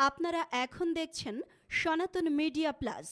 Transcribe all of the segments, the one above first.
আপনারা এখন দেখছেন সনাতন মিডিয়া প্লাস।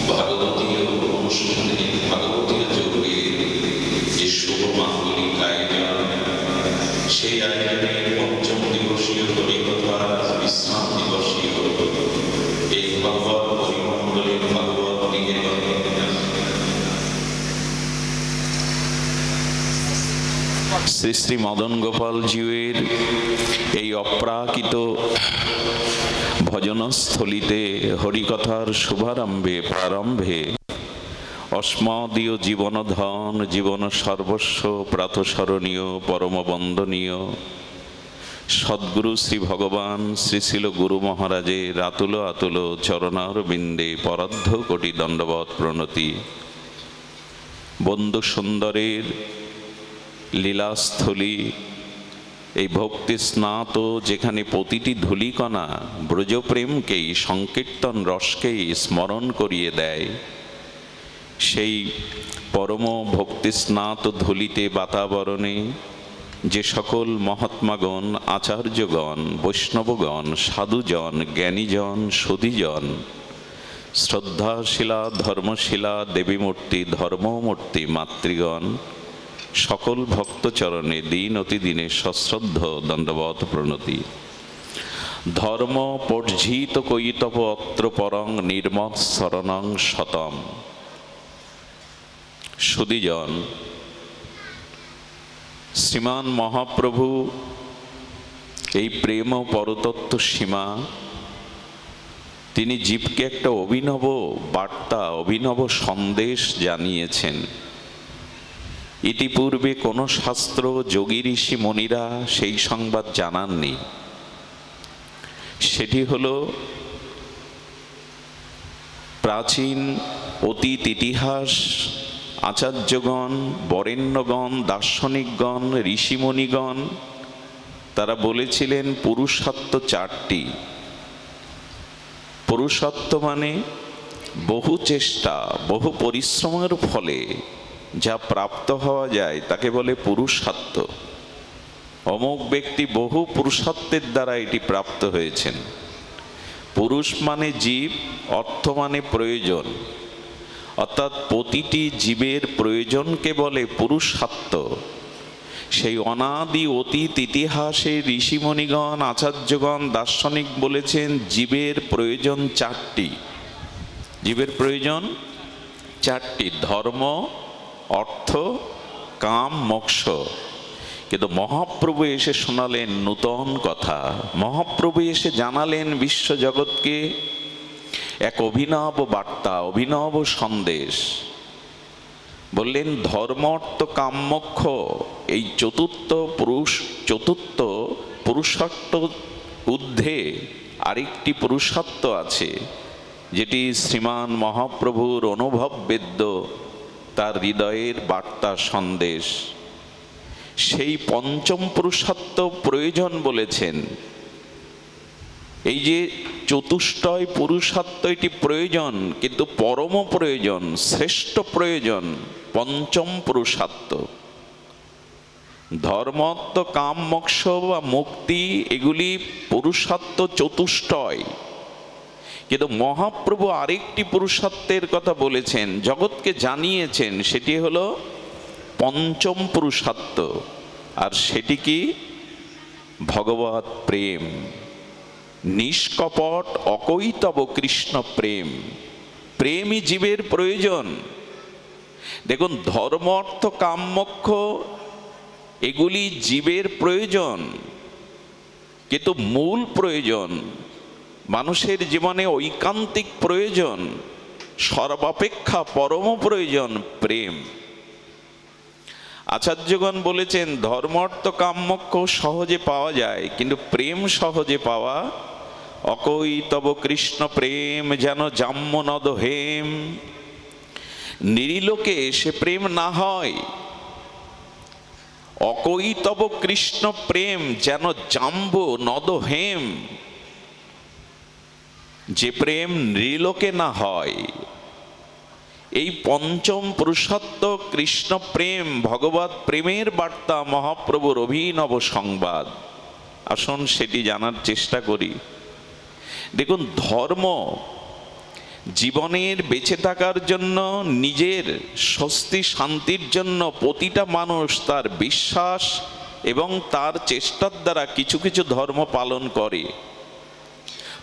ভাগবতীয় অনুষ্ঠানে ভাগবতীয় যোগে শ্রী শ্রী মদন গোপাল জিউয়ের এই অপ্রাকৃত ভজনস্থলিতে হরিকথার শুভারম্ভে প্রারম্ভে অস্মদীয় জীবনধন জীবন সর্বস্ব প্রাতঃস্মরণীয় পরম বন্দনীয় সদ্গুরু শ্রী ভগবান শ্রী শিল গুরু মহারাজের আতুল আতুল চরণারবিন্দে পরার্ধ কোটি দণ্ডবৎ প্রণতি। বন্ধু সুন্দরের লীলাস্থলী এই ভক্তি স্নাত, যেখানে প্রতিটি ধূলিকণা ব্রজপ্রেমকেই সংকীর্তন রসকেই স্মরণ করিয়ে দেয়, সেই পরম ভক্তি স্নাত ধূলিতে বাতাবরণে যে সকল মহাত্মাগণ, আচার্যগণ, বৈষ্ণবগণ, সাধুজন, জ্ঞানীজন, সুধীজন, শ্রদ্ধাশীলা ধর্মশীলা দেবীমূর্তি, ধর্মমূর্তি মাতৃগণ, সকল ভক্তচরণে দিন অতিদিনে সশ্রদ্ধ দণ্ডবৎ প্রণতি। ধর্ম পর্জিত কৈতব অত্র পরং নির্মৎ শরণং শতম। সুধীজন, শ্রীমান মহাপ্রভু এই প্রেম ও পরতত্ত্ব সীমা তিনি জীবকে একটা অভিনব বার্তা, অভিনব সন্দেশ জানিয়েছেন। ইতিপূর্বে কোনো শাস্ত্র, যোগী ঋষি মুনিরা সেই সংবাদ জানাননি। সেটি হলো প্রাচীন অতীত ইতিহাস আচার্যগণ, বরেণ্যগণ, দার্শনিকগণ, ঋষিমণিগণ তারা বলেছিলেন পুরুষার্থ চারটি। পুরুষার্থ মানে বহু চেষ্টা, বহু পরিশ্রমের ফলে যা প্রাপ্ত হওয়া যায় তাকে বলে পুরুষার্থ। অমুক ব্যক্তি বহু পুরুষার্থের দ্বারা এটি প্রাপ্ত হয়েছেন। পুরুষ মানে জীব, অর্থ মানে প্রয়োজন, অর্থাৎ প্রতিটি জীবের প্রয়োজনকে বলে পুরুষার্থ। সেই অনাদি অতীত ইতিহাসে ঋষিমণিগণ, আচার্যগণ, দার্শনিক বলেছেন জীবের প্রয়োজন চারটি। জীবের প্রয়োজন চারটি: ধর্ম, অর্থ, কাম, মোক্ষ। কিন্তু মহাপ্রভু এসে শোনালেন নূতন কথা। মহাপ্রভু এসে জানালেন বিশ্বজগৎকে এক অভিনব বার্তা, অভিনব সন্দেশ। বললেন ধর্ম, অর্থ, কাম, মোক্ষ এই চতুর্থ পুরুষার্থ ঊর্ধ্বে আরেকটি পুরুষার্থ আছে, যেটি শ্রীমান মহাপ্রভুর অনুভব বেদ্য, তার হৃদয়ের বার্তা সন্দেশ। সেই পঞ্চম পুরুষার্থ প্রয়োজন বলেছেন। এই যে চতুষ্টয় পুরুষার্থ এটি প্রয়োজন, কিন্তু পরম প্রয়োজন, শ্রেষ্ঠ প্রয়োজন পঞ্চম পুরুষার্থ। ধর্ম, অর্থ, কাম, মোক্ষ বা মুক্তি এগুলি পুরুষার্থ চতুষ্টয়। কিন্তু মহাপ্রভু আরেকটি পুরুষার্থের কথা বলেছেন, জগৎকে জানিয়েছেন, সেটি হলো পঞ্চম পুরুষার্থ। আর সেটি কি? ভগবৎ প্রেম, নিষ্কপট অকৈতব কৃষ্ণ প্রেম। প্রেমই জীবের প্রয়োজন। দেখুন, ধর্ম, অর্থ, কাম, মোক্ষ এগুলি জীবের প্রয়োজন, কিন্তু মূল প্রয়োজন, মানুষের জীবনে ঐকান্তিক প্রয়োজন, সর্বাপেক্ষা পরম প্রয়োজন প্রেম। আচার্যগণ বলেছেন ধর্ম, অর্থ, কাম, মোক্ষ সহজে পাওয়া যায়, কিন্তু প্রেম সহজে পাওয়া অকৈতব কৃষ্ণ প্রেম যেন জাম্য নদ হেম। নিরিলোকে সে প্রেম না হয়। অকৈতব কৃষ্ণ প্রেম যেন জাম্ব নদ হেম, যে প্রেম নৃলোকে না হয়। এই পঞ্চম পুরুষার্থ কৃষ্ণ প্রেম, ভগবৎ প্রেমের বার্তা মহাপ্রভুর অভিনব সংবাদ। আসুন সেটি জানার চেষ্টা করি। দেখুন, ধর্ম জীবনের বেঁচে থাকার জন্য, নিজের স্বস্তি শান্তির জন্য প্রতিটা মানুষ তার বিশ্বাস এবং তার চেষ্টার দ্বারা কিছু কিছু ধর্ম পালন করে।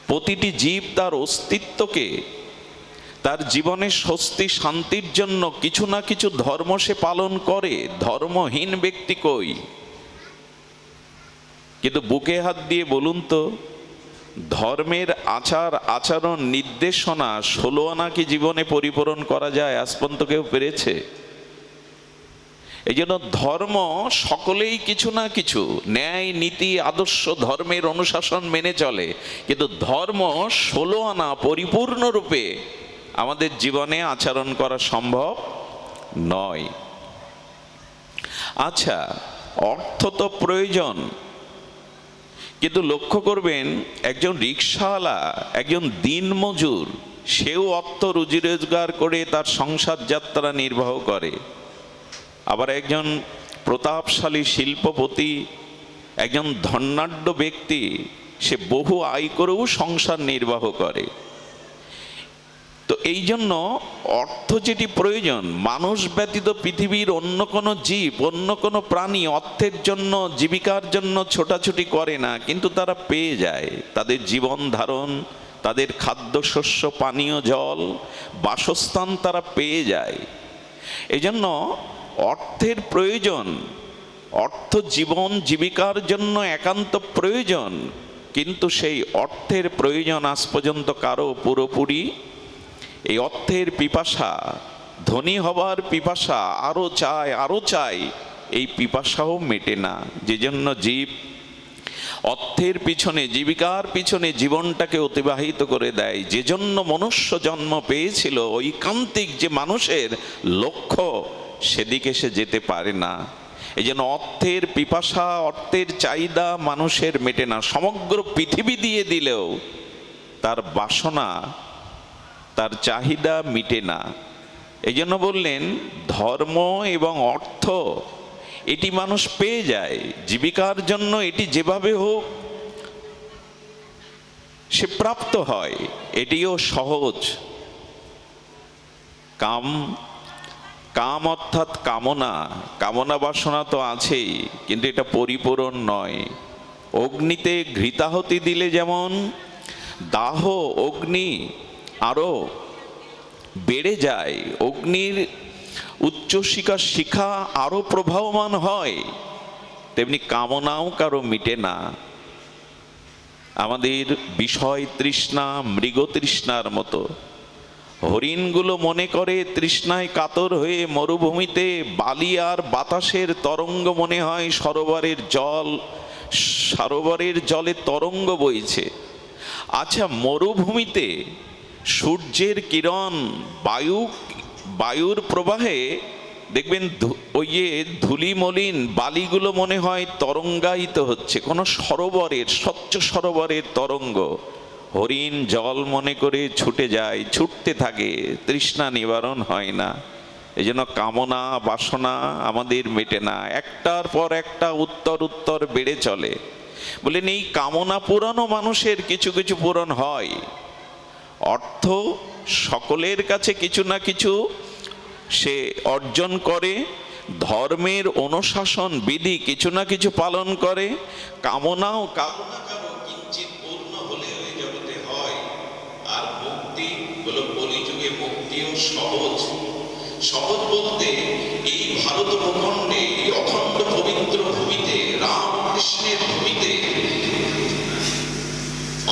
প্রতিটি জীব তার অস্তিত্বকে তার জীবনে স্বস্তি শান্তির জন্য কিছু না কিছু ধর্ম সে পালন করে। ধর্মহীন ব্যক্তি কই? কিন্তু বুকে হাত দিয়ে বলুন তো, ধর্মের আচার আচরণ নির্দেশনা 16 আনা কি জীবনে পরিপূরণ করা যায়? আজ পর্যন্ত কেউ পেরেছে? এই জন্য ধর্ম সকলেই কিছু না কিছু ন্যায় নীতি আদর্শ ধর্মের অনুশাসন মেনে চলে, কিন্তু ধর্ম 16 আনা পরিপূর্ণরূপে আমাদের জীবনে আচরণ করা সম্ভব নয়। আচ্ছা, অর্থ তো প্রয়োজন, কিন্তু লক্ষ্য করবেন একজন রিক্সাওয়ালা, একজন দিনমজুর, সেও অর্থ রুজি রোজগার করে তার সংসার যাত্রা নির্বাহ করে। আবার একজন প্রতাপশালী শিল্পপতি, একজন ধনাঢ্য ব্যক্তি, সে বহু আয় করেও সংসার নির্বাহ করে। তো এই জন্য অর্থ যেটি প্রয়োজন, মানুষ ব্যতীত পৃথিবীর অন্য কোনো জীব, অন্য কোনো প্রাণী অর্থের জন্য, জীবিকার জন্য ছোটাছুটি করে না, কিন্তু তারা পেয়ে যায়। তাদের জীবন ধারণ, তাদের খাদ্যশস্য, পানীয় জল, বাসস্থান তারা পেয়ে যায়। এই জন্য অর্থের প্রয়োজন, অর্থ জীবন জীবিকার জন্য একান্ত প্রয়োজন, কিন্তু সেই অর্থের প্রয়োজন আজ পর্যন্ত কারো পুরোপুরি, এই অর্থের পিপাসা, ধনী হবার পিপাসা, আরো চাই আরো চাই, এই পিপাসাও মেটে না। যে জন্য জীব অর্থের পিছনে, জীবিকার পিছনে জীবনটাকে অতিবাহিত করে দেয়। যে জন্য মনুষ্য জন্ম পেয়েছিল, ঐকান্তিক যে মানুষের লক্ষ্য, সেদিকে সে যেতে পারে না। এই জন্য অর্থের পিপাসা, অর্থের চাহিদা মানুষের মেটে না। সমগ্র পৃথিবী দিয়ে দিলেও তার বাসনা, তার চাহিদা মিটে না। এই জন্য বললেন ধর্ম এবং অর্থ এটি মানুষ পেয়ে যায়, জীবিকার জন্য এটি যেভাবে হোক সে প্রাপ্ত হয়, এটিও সহজ। কাম অর্থাৎ কামনা, কামনা বাসনা তো আছেই, কিন্তু এটা পরিপূরণ নয়। অগ্নিতে ঘৃতাহুতি দিলে যেমন দাহ, অগ্নি আরো বেড়ে যায়, অগ্নির উচ্চশিখা শিখা আরো প্রবাহমান হয়, তেমনি কামনাও কারো মিটে না। আমাদের বিষয় তৃষ্ণা মৃগ তৃষ্ণার মতো। হরিণগুলো মনে করে তৃষ্ণায় কাতর হয়ে মরুভূমিতে বালি আর বাতাসের তরঙ্গ মনে হয় সরোবরের জল, সরোবরের জলে তরঙ্গ বইছে। আচ্ছা, মরুভূমিতে সূর্যের কিরণ, বায়ুর প্রবাহে দেখবেন ওই যে ধুলি মলিন বালিগুলো মনে হয় তরঙ্গায়িত হচ্ছে, কোনো সরোবরের, স্বচ্ছ সরোবরের তরঙ্গ। হরিণ জল মনে করে ছুটে যায়, ছুটতে থাকে, তৃষ্ণা নিবারণ হয় না। এই জন্য কামনা বাসনা আমাদের মেটে না, একটার পর একটা উত্তর বেড়ে চলে। বলেন এই কামনা পূরণও মানুষের কিছু কিছু পূরণ হয়। অর্থ সকলের কাছে কিছু না কিছু সে অর্জন করে, ধর্মের অনুশাসন বিধি কিছু না কিছু পালন করে, কামনাও কামনা কারো কিঞ্চিৎ পূর্ণ হলে ওই জগতে হয়। আর মুক্তি হলো কলিযুগে মুক্তিও সহজ। সহজ বলতে এই ভারত ভূখণ্ডে, এই অখণ্ড পবিত্র ভূমিতে, রামকৃষ্ণের ভূমিতে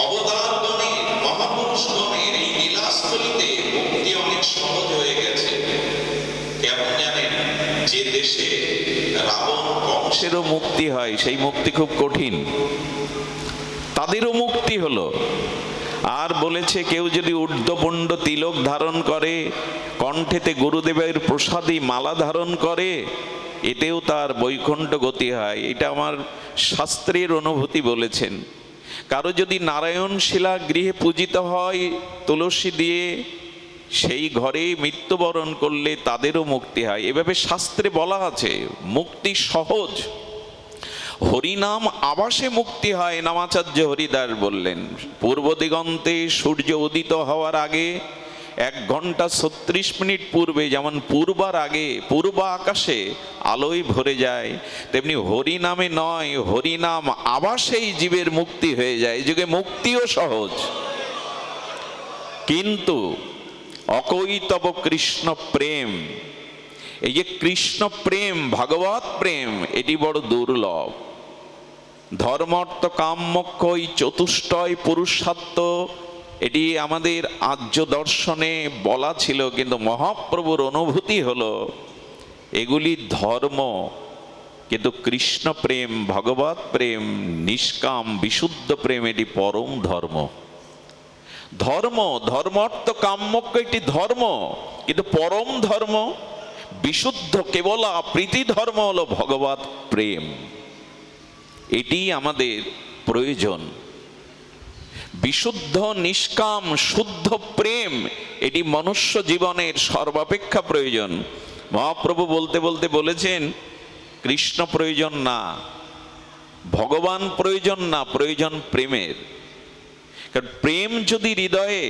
অবতারগণের, মহাপুরুষগণের এই লীলাস্থলিতে মুক্তি অনেক সহজ হয়ে গেছে। কেমন জানেন? যে দেশে রাবণ কংসেরও মুক্তি হয়, সেই মুক্তি খুব কঠিন, তাদেরও মুক্তি হলো। আর বলেছে কেউ যদি ঊর্ধ্বপুণ্ড তিলক ধারণ করে, কণ্ঠেতে গুরুদেবের প্রসাদী মালা ধারণ করে, এতেও তার বৈকুণ্ঠ গতি হয়। এটা আমার শাস্ত্রের অনুভূতি বলেছেন। কারো যদি নারায়ণ শিলা গৃহে পূজিত হয় তুলসী দিয়ে, সেই ঘরে মৃত্যুবরণ করলে তাদেরও মুক্তি হয়। এভাবে শাস্ত্রে বলা আছে, মুক্তি সহজ। হরিনাম আবাসে মুক্তি হয়, নামাচার্য হরিদাস বললেন। পূর্ব দিগন্তে সূর্য উদিত হওয়ার আগে 1 ঘন্টা 36 মিনিট পূর্বে যেমন পূর্বার আগে পূর্ব আকাশে আলোয় ভরে যায়, তেমনি হরিনামে নয়, হরিনাম আবাসেই জীবের মুক্তি হয়ে যায়। এই যুগে মুক্তিও সহজ। কিন্তু অকৈতব কৃষ্ণ প্রেম। এই যে কৃষ্ণ প্রেম, ভাগবত প্রেম, এটি বড় দুর্লভ। ধর্মার্থ কাম মোক্ষ, এই চতুষ্টয় পুরুষার্থ, এটি আমাদের আর্য দর্শনে বলা ছিল, কিন্তু মহাপ্রভুর অনুভূতি হলো এগুলি ধর্ম, কিন্তু কৃষ্ণ প্রেম, ভগবত প্রেম, নিষ্কাম বিশুদ্ধ প্রেম, এটি পরম ধর্ম। ধর্ম, ধর্মার্থ কাম মোক্ষ এটি ধর্ম, কিন্তু পরম ধর্ম, বিশুদ্ধ কেবলা প্রীতি ধর্ম হলো ভগবত প্রেম। এটি আমাদের প্রয়োজন। বিশুদ্ধ নিষ্কাম শুদ্ধ প্রেম, এটি মনুষ্য জীবনের সর্বাপেক্ষা প্রয়োজন। মহাপ্রভু বলতে বলতে বলেছেন, কৃষ্ণ প্রয়োজন না, ভগবান প্রয়োজন না, প্রয়োজন প্রেমের। কারণ প্রেম যদি হৃদয়ে,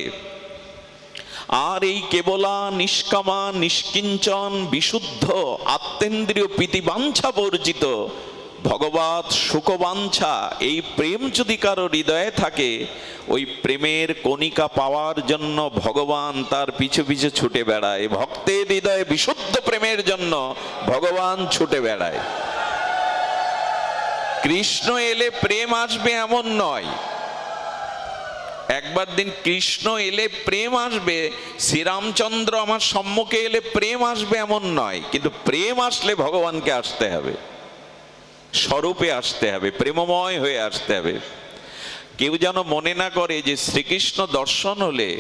আর এই কেবলা নিষ্কামা নিষ্কিঞ্চন বিশুদ্ধ আত্মেন্দ্রিয় প্রীতিবাঞ্ছা বর্জিত ভগবত সুখবাঞ্ছা, এই প্রেম যদি কারো হৃদয়ে থাকে, ওই প্রেমের কণিকা পাওয়ার জন্য ভগবান তার পিছু পিছু ছুটে বেড়ায়। ভক্তের হৃদয়ে বিশুদ্ধ প্রেমের জন্য ভগবান ছুটে বেড়ায়। কৃষ্ণ এলে প্রেম আসবে এমন নয়। একবার দিন কৃষ্ণ এলে প্রেম আসবে, শ্রীরামচন্দ্র আমার সম্মুখে এলে প্রেম আসবে এমন নয়, কিন্তু প্রেম আসলে ভগবানকে আসতে হবে, স্বরূপে আসতে হবে, প্রেমময় হয়ে আসতে হবে। কেউ যেন মনে না করে যে শ্রীকৃষ্ণ দর্শন হলে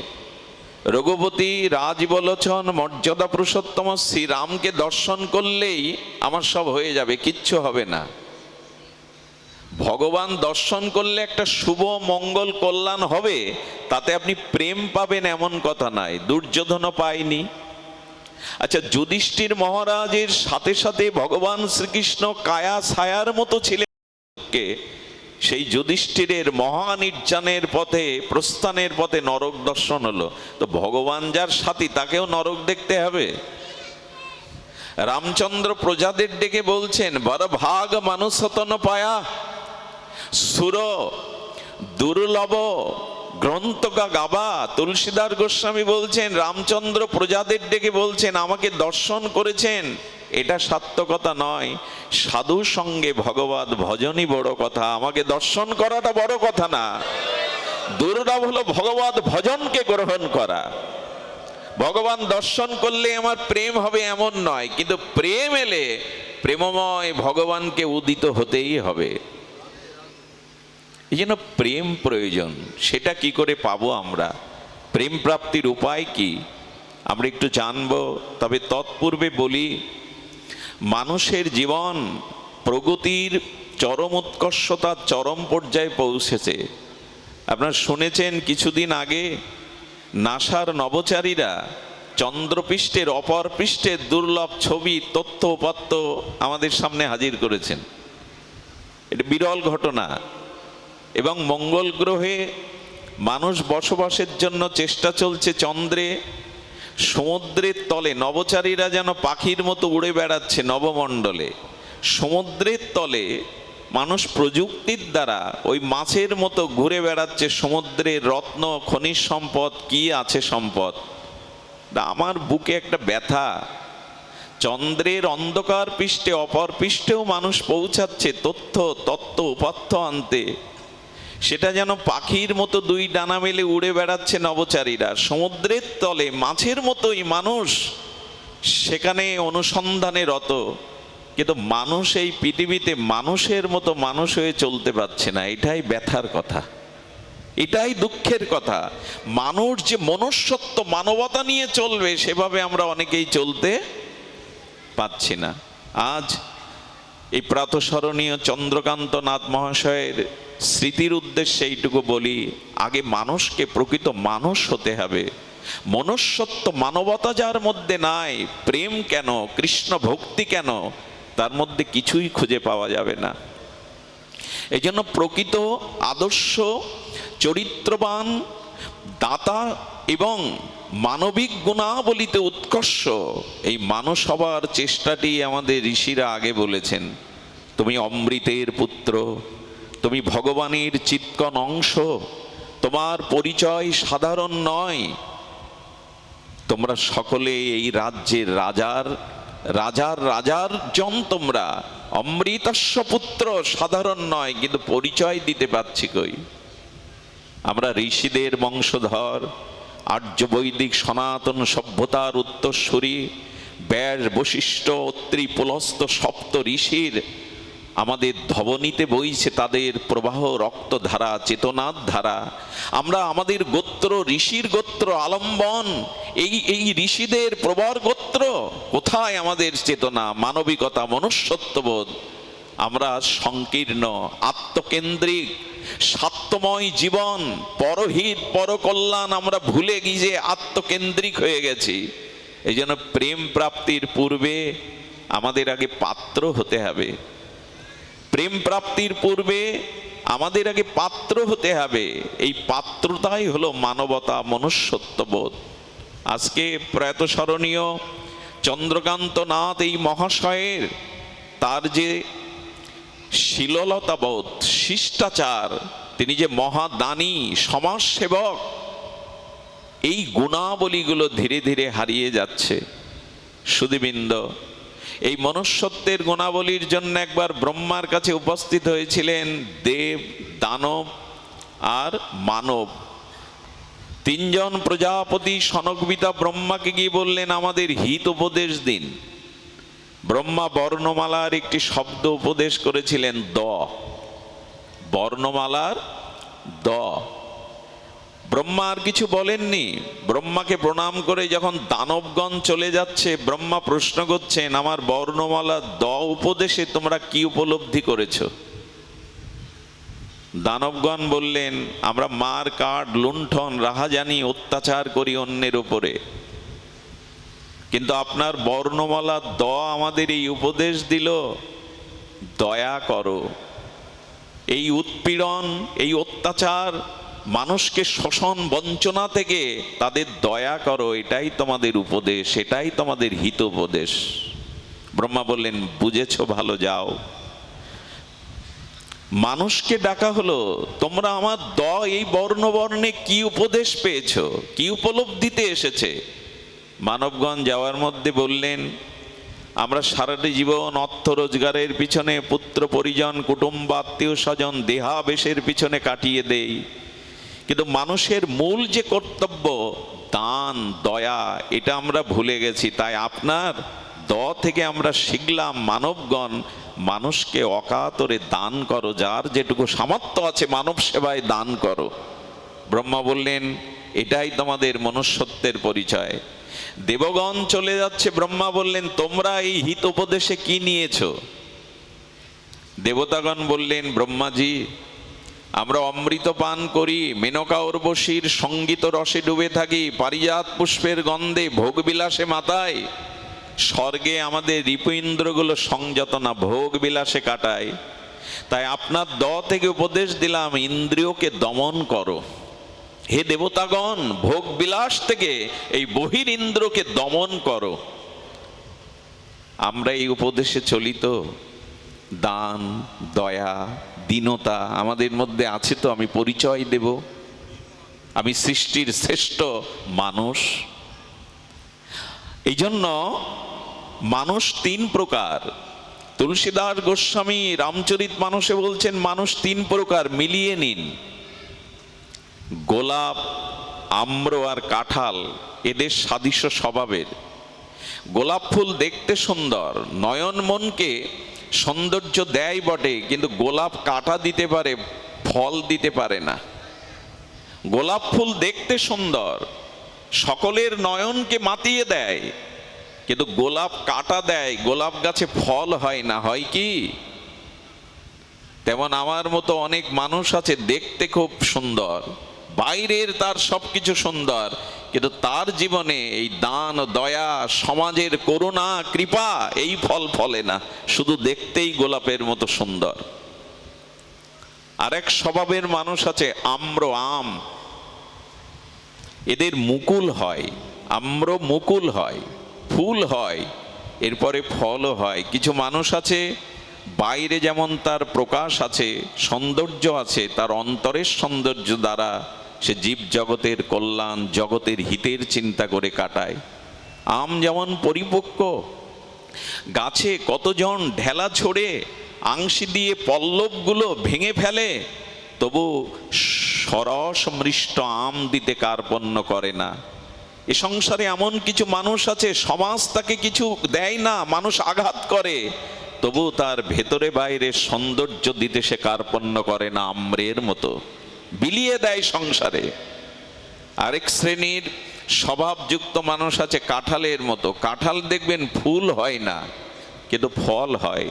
রঘুপতি রাজবলোচন মর্যাদা পুরুষোত্তম শ্রীরামকে দর্শন করলেই আমার সব হয়ে যাবে, কিচ্ছু হবে না। ভগবান দর্শন করলে একটা শুভ মঙ্গল কল্যাণ হবে, তাতে আপনি প্রেম পাবেন এমন কথা নাই। দুর্যোধনও পায়নি। আচ্ছা, যুধিষ্ঠির মহারাজের সাথে সাথে ভগবান শ্রীকৃষ্ণ কায়া ছায়ার মতো ছিলেন। সেই যুধিষ্ঠিরের মহানির্যানের পথে, প্রস্থানের পথে নরক দর্শন হলো। তো ভগবান যার সাথী, তাকেও নরক দেখতে হবে। রামচন্দ্র প্রজাদের ডেকে বলছেন, বড় ভাগ মানুষ হতন পায়া সুর দুর্লভ গ্রন্থকা গাবা। তুলসীদাস গোস্বামী বলছেন, রামচন্দ্র প্রজাদের ডেকে বলছেন, আমাকে দর্শন করেছেন, এটা সার্থকতা নয়, সাধু সঙ্গে ভগবত ভজনই বড় কথা। আমাকে দর্শন করাটা বড় কথা না, দুর্লভ হলো ভগবত ভজনকে গ্রহণ করা। ভগবান দর্শন করলে আমার প্রেম হবে এমন নয়, কিন্তু প্রেম এলে প্রেমময় ভগবানকে উদিত হতেই হবে। এই জন্য প্রেম প্রয়োজন। সেটা কি করে পাবো আমরা? প্রেম প্রাপ্তির উপায় কি আমরা একটু জানবো। তবে তৎপূর্বে বলি, মানুষের জীবন প্রগতির চরম উৎকর্ষতার চরম পর্যায়ে পৌঁছেছে। আপনারা শুনেছেন কিছুদিন আগে নাসার নভোচারীরা চন্দ্রপৃষ্ঠের অপর পৃষ্ঠের দুর্লভ ছবি, তথ্য উপাত্ত আমাদের সামনে হাজির করেছেন। এটা বিরল ঘটনা। এবং মঙ্গল গ্রহে মানুষ বসবাসের জন্য চেষ্টা চলছে। চন্দ্রে, সমুদ্রের তলে নভোচারীরা যেন পাখির মতো উড়ে বেড়াচ্ছে নবমণ্ডলে। সমুদ্রের তলে মানুষ প্রযুক্তির দ্বারা ওই মাছের মতো ঘুরে বেড়াচ্ছে। সমুদ্রের রত্ন খনিজ সম্পদ কি আছে সম্পদ। আমার বুকে একটা ব্যথা। চন্দ্রের অন্ধকার পৃষ্ঠে, অপর পৃষ্ঠেও মানুষ পৌঁছাচ্ছে তথ্য উপাত্ত আনতে। সেটা যেন পাখির মতো দুই ডানা মেলে উড়ে বেড়াচ্ছে নভোচারীরা। সমুদ্রের তলে মাছের মতোই মানুষ সেখানে অনুসন্ধানে রত। কিন্তু মানুষ এই পৃথিবীতে মানুষের মতো মানুষ হয়ে চলতে পারছে না। এটাই ব্যথার কথা, এটাই দুঃখের কথা। মানুষ যে মনুষ্যত্ব, মানবতা নিয়ে চলবে, সেভাবে আমরা অনেকেই চলতে পাচ্ছি না। আজ এই প্রাতঃস্মরণীয় চন্দ্রকান্ত নাথ মহাশয়ের স্মৃতির উদ্দেশ্যে এইটুকু বলি, আগে মানুষকে প্রকৃত মানুষ হতে হবে। মনুষ্যত্ব, মানবতা যার মধ্যে নাই, প্রেম কেন, কৃষ্ণ ভক্তি কেন, তার মধ্যে কিছুই খুঁজে পাওয়া যাবে না। এই জন্য প্রকৃত আদর্শ, চরিত্রবান, দাতা এবং মানবিক গুণাবলিতে উৎকর্ষ, এই মানুষ হবার চেষ্টাটি আমাদের ঋষিরা আগে বলেছেন। তুমি অমৃতের পুত্র, তুমি ভগবানের চিৎকন অংশ, তোমার পরিচয় সাধারণ নয়। তোমরা সকলে এই রাজ্যের রাজার রাজার রাজার জন, তোমরা অমৃতস্য পুত্র, সাধারণ নয়, কিন্তু পরিচয় দিতে পারছি কই? আমরা ঋষিদের বংশধর, আর্য বৈদিক সনাতন সভ্যতার উত্তরসূরি, ব্যাস বশিষ্ঠ অত্রি পুলস্ত সপ্ত ঋষির আমাদের ধবনীতে বইছে তাদের প্রবাহ রক্তধারা, চেতনার ধারা। আমরা আমাদের গোত্র ঋষির গোত্র আলম্বন, এই ঋষিদের প্রবর গোত্র। কোথায় আমাদের চেতনা, মানবিকতা, মনুষ্যত্ববোধ? আমরা সংকীর্ণ, আত্মকেন্দ্রিক, স্বার্থময় জীবন, পরহিত পরকল্যাণ আমরা ভুলে গিয়ে আত্মকেন্দ্রিক হয়ে গেছি। এই জন্য প্রেম প্রাপ্তির পূর্বে আমাদের আগে পাত্র হতে হবে। প্রেম প্রাপ্তির পূর্বে আমাদের আগে পাত্র হতে হবে। এই পাত্রতাই হলো মানবতা, মনুষ্যত্ববোধ। আজকে প্রয়াত স্মরণীয় চন্দ্রকান্ত নাথ এই মহাশয়ের, তার যে শীললতাবোধ, শিষ্টাচার, তিনি যে মহাদানী, সমাজসেবক, এই গুণাবলীগুলো ধীরে ধীরে হারিয়ে যাচ্ছে। সুধীবৃন্দ, এই মনুষ্যত্বের গুণাবলীর জন্য একবার ব্রহ্মার কাছে উপস্থিত হয়েছিলেন দেব, দানব আর মানব। তিনজন প্রজাপতি সনকবিতা ব্রহ্মাকে গিয়ে বললেন, আমাদের হিত উপদেশ দিন। ব্রহ্মা বর্ণমালার একটি শব্দ উপদেশ করেছিলেন, দ। বর্ণমালার দ। ব্রহ্মা আর কিছু বলেননি। ব্রহ্মাকে প্রণাম করে যখন দানবগণ চলে যাচ্ছে, ব্রহ্মা প্রশ্ন করছেন, আমার বর্ণমালা দ উপদেশে তোমরা কি উপলব্ধি করেছ? দানবগণ বললেন, আমরা মার কাঠ, লুণ্ঠন, রাহাজানি, অত্যাচার করি অন্যের উপরে, কিন্তু আপনার বর্ণমালা দ আমাদের এই উপদেশ দিল, দয়া করো। এই উৎপীড়ন, এই অত্যাচার, মানুষকে শোষণ বঞ্চনা থেকে তাদের দয়া করো, এটাই তোমাদের উপদেশ, এটাই তোমাদের হিত উপদেশ। ব্রহ্মা বললেন, বুঝেছ, ভালো, যাও। মানুষকে ডাকা হলো, তোমরা আমার দ এই বর্ণবর্ণে কি উপদেশ পেয়েছ, কি উপলব্ধিতে এসেছে? মানবগণ যাওয়ার মধ্যে বললেন, আমরা সারাটি জীবন অর্থ রোজগারের পিছনে, পুত্র পরিজন, কুটুম্ব, আত্মীয় স্বজন, দেহাবেশের পিছনে কাটিয়ে দেই, কিন্তু মানুষের মূল যে কর্তব্য দান, দয়া, এটা আমরা ভুলে গেছি। তাই আপনার দ থেকে আমরা শিখলাম, মানবগণ, মানুষকে অকাতরে দান করো, যার যেটুকু সামর্থ্য আছে মানব সেবায় দান করো। ব্রহ্মা বললেন, এটাই তোমাদের মনুষ্যত্বের পরিচয়। দেবগণ চলে যাচ্ছে, ব্রহ্মা বললেন, তোমরা এই হিত উপদেশে কি নিয়েছ? দেবতাগণ বললেন, ব্রহ্মাজি, আমরা অমৃত পান করি, মেনকা উর্বশীর সঙ্গীত রসে ডুবে থাকি, পারিজাত পুষ্পের গন্ধে ভোগ বিলাসে মাতায়, স্বর্গে আমাদের রিপু ইন্দ্রগুলো সংযতনা ভোগ বিলাসে কাটায়। তাই আপনার দ থেকে উপদেশ দিলাম, ইন্দ্রিয়কে দমন করো। হে দেবতাগণ, ভোগ বিলাস থেকে এই বহির ইন্দ্রকে দমন করো। আমরা এই উপদেশে চলিত? দান, দয়া, দীনতা আমাদের মধ্যে আছে তো? আমি পরিচয় দেব, আমি সৃষ্টির শ্রেষ্ঠ মানুষ। এই জন্য মানুষ তিন প্রকার। তুলসীদাস গোস্বামী রামচরিত মানুষে বলছেন, মানুষ তিন প্রকার, মিলিয়ে নিন। গোলাপ, আম্র আর কাঁঠাল এদের সাদৃশ্য স্বভাবের। গোলাপ ফুল দেখতে সুন্দর, নয়ন মনকে সৌন্দর্য দেয় বটে, কিন্তু গোলাপ কাঁটা দিতে পারে, ফল দিতে পারে না। গোলাপ ফুল দেখতে সুন্দর, সকলের নয়নকে মাতিয়ে দেয়, কিন্তু গোলাপ কাঁটা দেয়, গোলাপ গাছে ফল হয় না। হয় কি? তেমন আমার মতো অনেক মানুষ আছে, দেখতে খুব সুন্দর, বাইরের তার সবকিছু সুন্দর, কিন্তু তার জীবনে এই দান, দয়া, সমাজের করুণা, কৃপা, এই ফল ফলে না, শুধু দেখতেই গোলাপের মতো সুন্দর। আরেক স্বভাবের মানুষ আছে আম্র, আম, এদের মুকুল হয়, আম্র মুকুল হয়, ফুল হয়, এরপরে ফলও হয়। কিছু মানুষ আছে, বাইরে যেমন তার প্রকাশ আছে, সৌন্দর্য আছে, তার অন্তরের সৌন্দর্য দ্বারা সে জীব জগতের কল্যাণ, জগতের হিতের চিন্তা করে কাটায়। আম যেমন পরিপক্ক, গাছে কতজন ঢেলা ছড়ে আংশি দিয়ে পল্লবগুলো ভেঙে ফেলে, তবু সরস মৃষ্ট আম দিতে কার্পণ্য করে না। এ সংসারে এমন কিছু মানুষ আছে, সমাজ তাকে কিছু দেয় না, মানুষ আঘাত করে, তবু তার ভেতরে বাইরে সৌন্দর্য দিতে সে কার্পণ্য করে না, আম্রের মতো বিলিয়ে দেয় সংসারে। আরেক শ্রেণীর স্বভাবযুক্ত মানুষ আছে কাঁঠালের মতো, কাঁঠাল দেখবেন ফুল হয় না কিন্তু ফল হয়।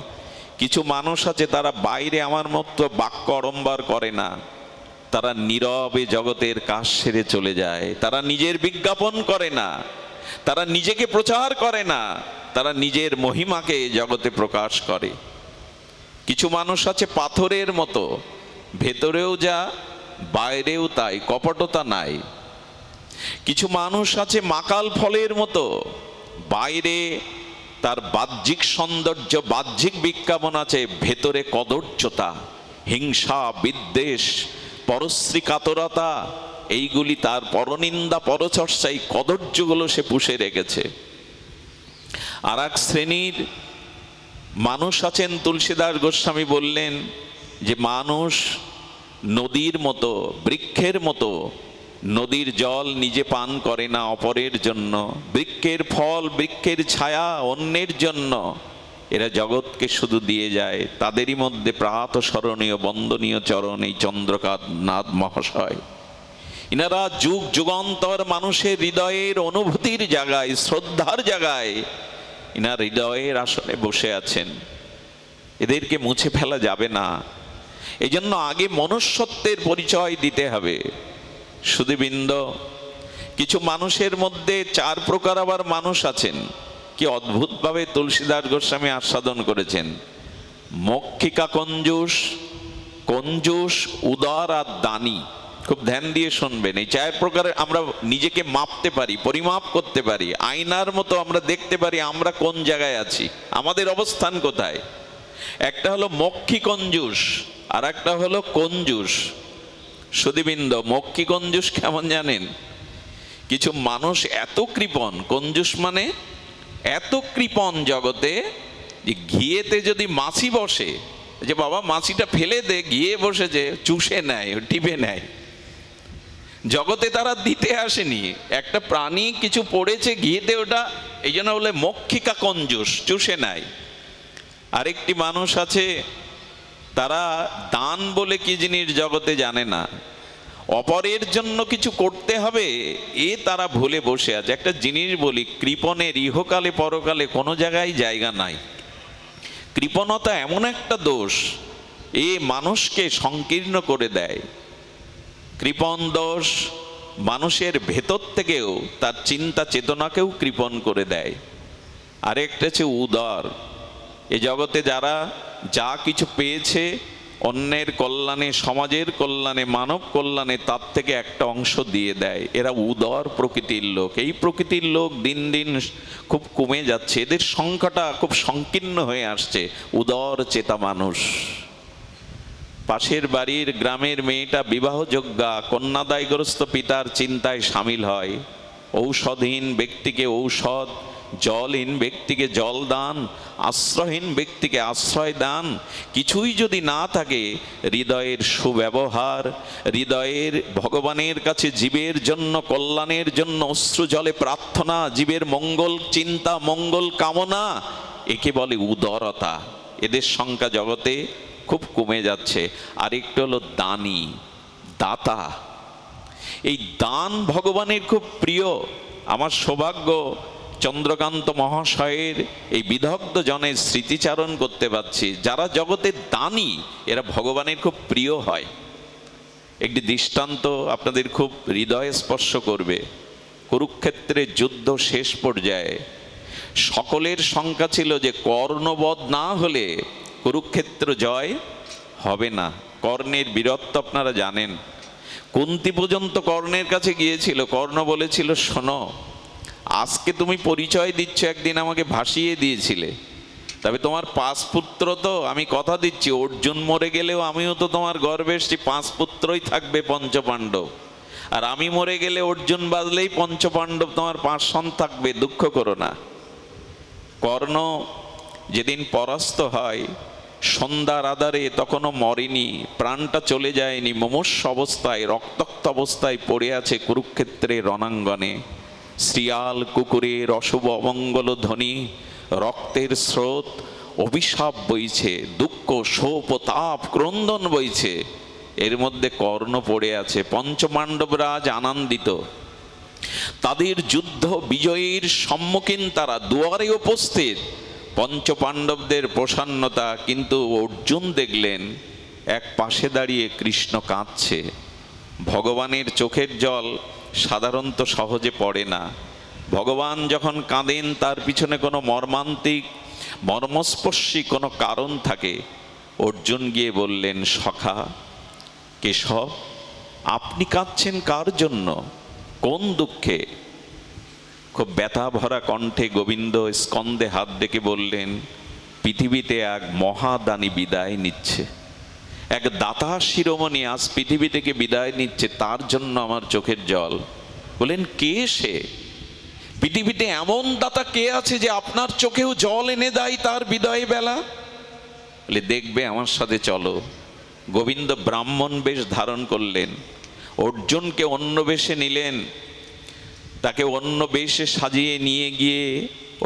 কিছু মানুষ আছে তারা বাইরে আমার মতো বাক্য অড়ম্বর করে না, তারা নীরবে জগতের কাজ সেরে চলে যায়। তারা নিজের বিজ্ঞাপন করে না, তারা নিজেকে প্রচার করে না, তারা নিজের মহিমাকে জগতে প্রকাশ করে। কিছু মানুষ আছে পাথরের মতো, ভেতরেও যা বাইরেও তাই, কপটতা নাই। কিছু মানুষ আছে মাকাল ফলের মতো, বাইরে তার বাহ্যিক সৌন্দর্য, বাহ্যিক বিজ্ঞাপন আছে, ভেতরে কদর্যতা, হিংসা, বিদ্বেষ, পরশ্রী কাতরতা, এইগুলি তার পরনিন্দা, পরচর্চা, এই কদর্যগুলো সে পুষে রেখেছে। আর এক শ্রেণীর মানুষ আছেন, তুলসীদাস গোস্বামী বললেন যে মানুষ নদীর মতো, বৃক্ষের মতো, নদীর জল নিজে পান করে না অপরের জন্য, বৃক্ষের ফল, বৃক্ষের ছায়া অন্যের জন্য, এরা জগৎকে শুধু দিয়ে যায়। তাদেরই মধ্যে প্রাতঃস্মরণীয় বন্দনীয় চরণ এই চন্দ্রকান্ত নাথ মহাশয়। ইনারা যুগ যুগান্তর মানুষের হৃদয়ের অনুভূতির জায়গায়, শ্রদ্ধার জায়গায় ইনার হৃদয়ের আসনে বসে আছেন। এদেরকে মুছে ফেলা যাবে না। এই জন্য আগে মনুষ্যত্বের পরিচয় দিতে হবে। সুধীবৃন্দ, কিছু মানুষের মধ্যে চার প্রকার আবার মানুষ আছেন, কি অদ্ভুতভাবে তুলসীদাস গোস্বামী আস্বাদন করেছেন। মক্ষিকা কঞ্জুস, কঞ্জুস, উদার আর দানী। খুব ধ্যান দিয়ে শুনবেন। এই চার প্রকারে আমরা নিজেকে মাপতে পারি, পরিমাপ করতে পারি, আয়নার মতো আমরা দেখতে পারি আমরা কোন জায়গায় আছি, আমাদের অবস্থান কোথায়। একটা হলো মক্ষী কঞ্জুস, আর একটা হলো কঞ্জুস। সুধীবৃন্দ, মক্ষী কঞ্জুস কেমন জানেন? কিছু মানুষ এত কৃপণ, কঞ্জুস মানে এত কৃপণ জগতে, যে ঘিয়েতে যদি মাছি বসে, যে বাবা মাছিটা ফেলে দে, ঘিয়ে বসেছে, চুষে নেয়, টিপে নেয়। জগতে তারা দিতে আসেনি, একটা প্রাণী কিছু পড়েছে ঘিয়েতে, ওটা এই জন্য বলে মক্ষিকা কঞ্জুস, চুষে নেয়। আরেকটি মানুষ আছে, তারা দান বলে কি জিনিস জগতে জানে না, অপরের জন্য কিছু করতে হবে এ তারা ভুলে বসে আছে। একটা জিনিস বলি, কৃপণের ইহকালে পরকালে কোনো জায়গায় জায়গা নাই। কৃপণতা এমন একটা দোষ, এ মানুষকে সংকীর্ণ করে দেয়। কৃপণ দোষ মানুষের ভেতর থেকেও তার চিন্তা চেতনাকেও কৃপণ করে দেয়। আরেকটা হচ্ছে উদার। এ জগতে যারা যা কিছু পেয়েছে অন্যের কল্যাণে, সমাজের কল্যাণে, মানব কল্যাণে, তার থেকে একটা অংশ দিয়ে দেয়, এরা উদার প্রকৃতির লোক। এই প্রকৃতির লোক দিন দিন খুব কমে যাচ্ছে, এদের সংখ্যাটা খুব সংকীর্ণ হয়ে আসছে। উদার চেতা মানুষ। পাশের বাড়ির গ্রামের মেয়েটা বিবাহযোগ্যা, কন্যাদায়গ্রস্ত পিতার চিন্তায় সামিল হয়। ঔষধহীন ব্যক্তিকে ঔষধ, জলহীন ব্যক্তিকে জল দান, আশ্রয়হীন ব্যক্তিকে আশ্রয় দান। কিছুই যদি না থাকে, হৃদয়ের সুব্যবহার, হৃদয়ের ভগবানের কাছে জীবের জন্য, কল্যাণের জন্য অশ্রু জলে প্রার্থনা, জীবের মঙ্গল চিন্তা, মঙ্গল কামনা, একে বলে উদারতা। এদের সংখ্যা জগতে খুব কমে যাচ্ছে। আরেকটা হলো দানী, দাতা। এই দান ভগবানের খুব প্রিয়। আমার সৌভাগ্য চন্দ্রকান্ত মহাশয়ের এই বিদগ্ধ জনের স্মৃতিচারণ করতে পারছি। যারা জগতে দানী এরা ভগবানের খুব প্রিয় হয়। একটি দৃষ্টান্ত আপনাদের খুব হৃদয়ে স্পর্শ করবে। কুরুক্ষেত্রের যুদ্ধ শেষ পর্যায়ে সকলের সংখ্যা ছিল যে কর্ণবধ না হলে কুরুক্ষেত্র জয় হবে না। কর্ণের বীরত্ব আপনারা জানেন। কুন্তী পর্যন্ত কর্ণের কাছে গিয়েছিল। কর্ণ বলেছিল, শোনো, আজকে তুমি পরিচয় দিচ্ছ, একদিন আমাকে ভাসিয়ে দিয়েছিলে, তবে তোমার 5 পুত্র, তো আমি কথা দিচ্ছি অর্জুন মরে গেলেও আমিও তো তোমার গর্ভে এসেছি, 5 পুত্রই থাকবে পঞ্চপাণ্ডব। আর আমি মরে গেলে অর্জুন বাজলেই পঞ্চপাণ্ডব তোমার 5 সন থাকবে, দুঃখ করো না। কর্ণ যেদিন পরাস্ত হয় সন্ধ্যার আধারে, তখনও মরেনি, প্রাণটা চলে যায়নি, মুমূর্ষ অবস্থায় রক্তাক্ত অবস্থায় পড়ে আছে কুরুক্ষেত্রের রণাঙ্গনে। শ্রিয়াল কুকুরের অশুভ অমঙ্গল ধ্বনি, রক্তের স্রোত, অভিশাপ বইছে, দুঃখ শোক ও তাপ ক্রন্দন বইছে। এর মধ্যে কর্ণ পড়ে আছে। পঞ্চপাণ্ডবরা আজ আনন্দিত, তাদের যুদ্ধ বিজয়ীর সম্মুখীন, তারা দুয়ারে উপস্থিত। পঞ্চপাণ্ডবদের প্রসন্নতা, কিন্তু অর্জুন দেখলেন এক পাশে দাঁড়িয়ে কৃষ্ণ কাঁদছে। ভগবানের চোখের জল সাধারণত সহজে পড়ে না। ভগবান যখন কাঁদেন তার পিছনে কোনো মর্মান্তিক মর্মস্পর্শী কোনো কারণ থাকে। অর্জুন গিয়ে বললেন, সখা কেশব, আপনি কাঁদছেন কার জন্য, কোন দুঃখে? খুব ব্যথা ভরা কণ্ঠে গোবিন্দ স্কন্দে হাত ডেকে বললেন, পৃথিবীতে এক মহাদানী বিদায় নিচ্ছে, এক দাতা শিরোমণি আজ পৃথিবী থেকে বিদায় নিচ্ছে, তার জন্য আমার চোখের জল। বলেন, কে সে? পৃথিবীতে এমন দাতা কে আছে যে আপনার চোখেও জল এনে দেয় তার বিদায় বেলা? বলে, দেখবে, আমার সাথে চলো। গোবিন্দ ব্রাহ্মণ বেশ ধারণ করলেন, অর্জুনকে অন্য বেশে নিলেন, তাকে অন্য বেশে সাজিয়ে নিয়ে গিয়ে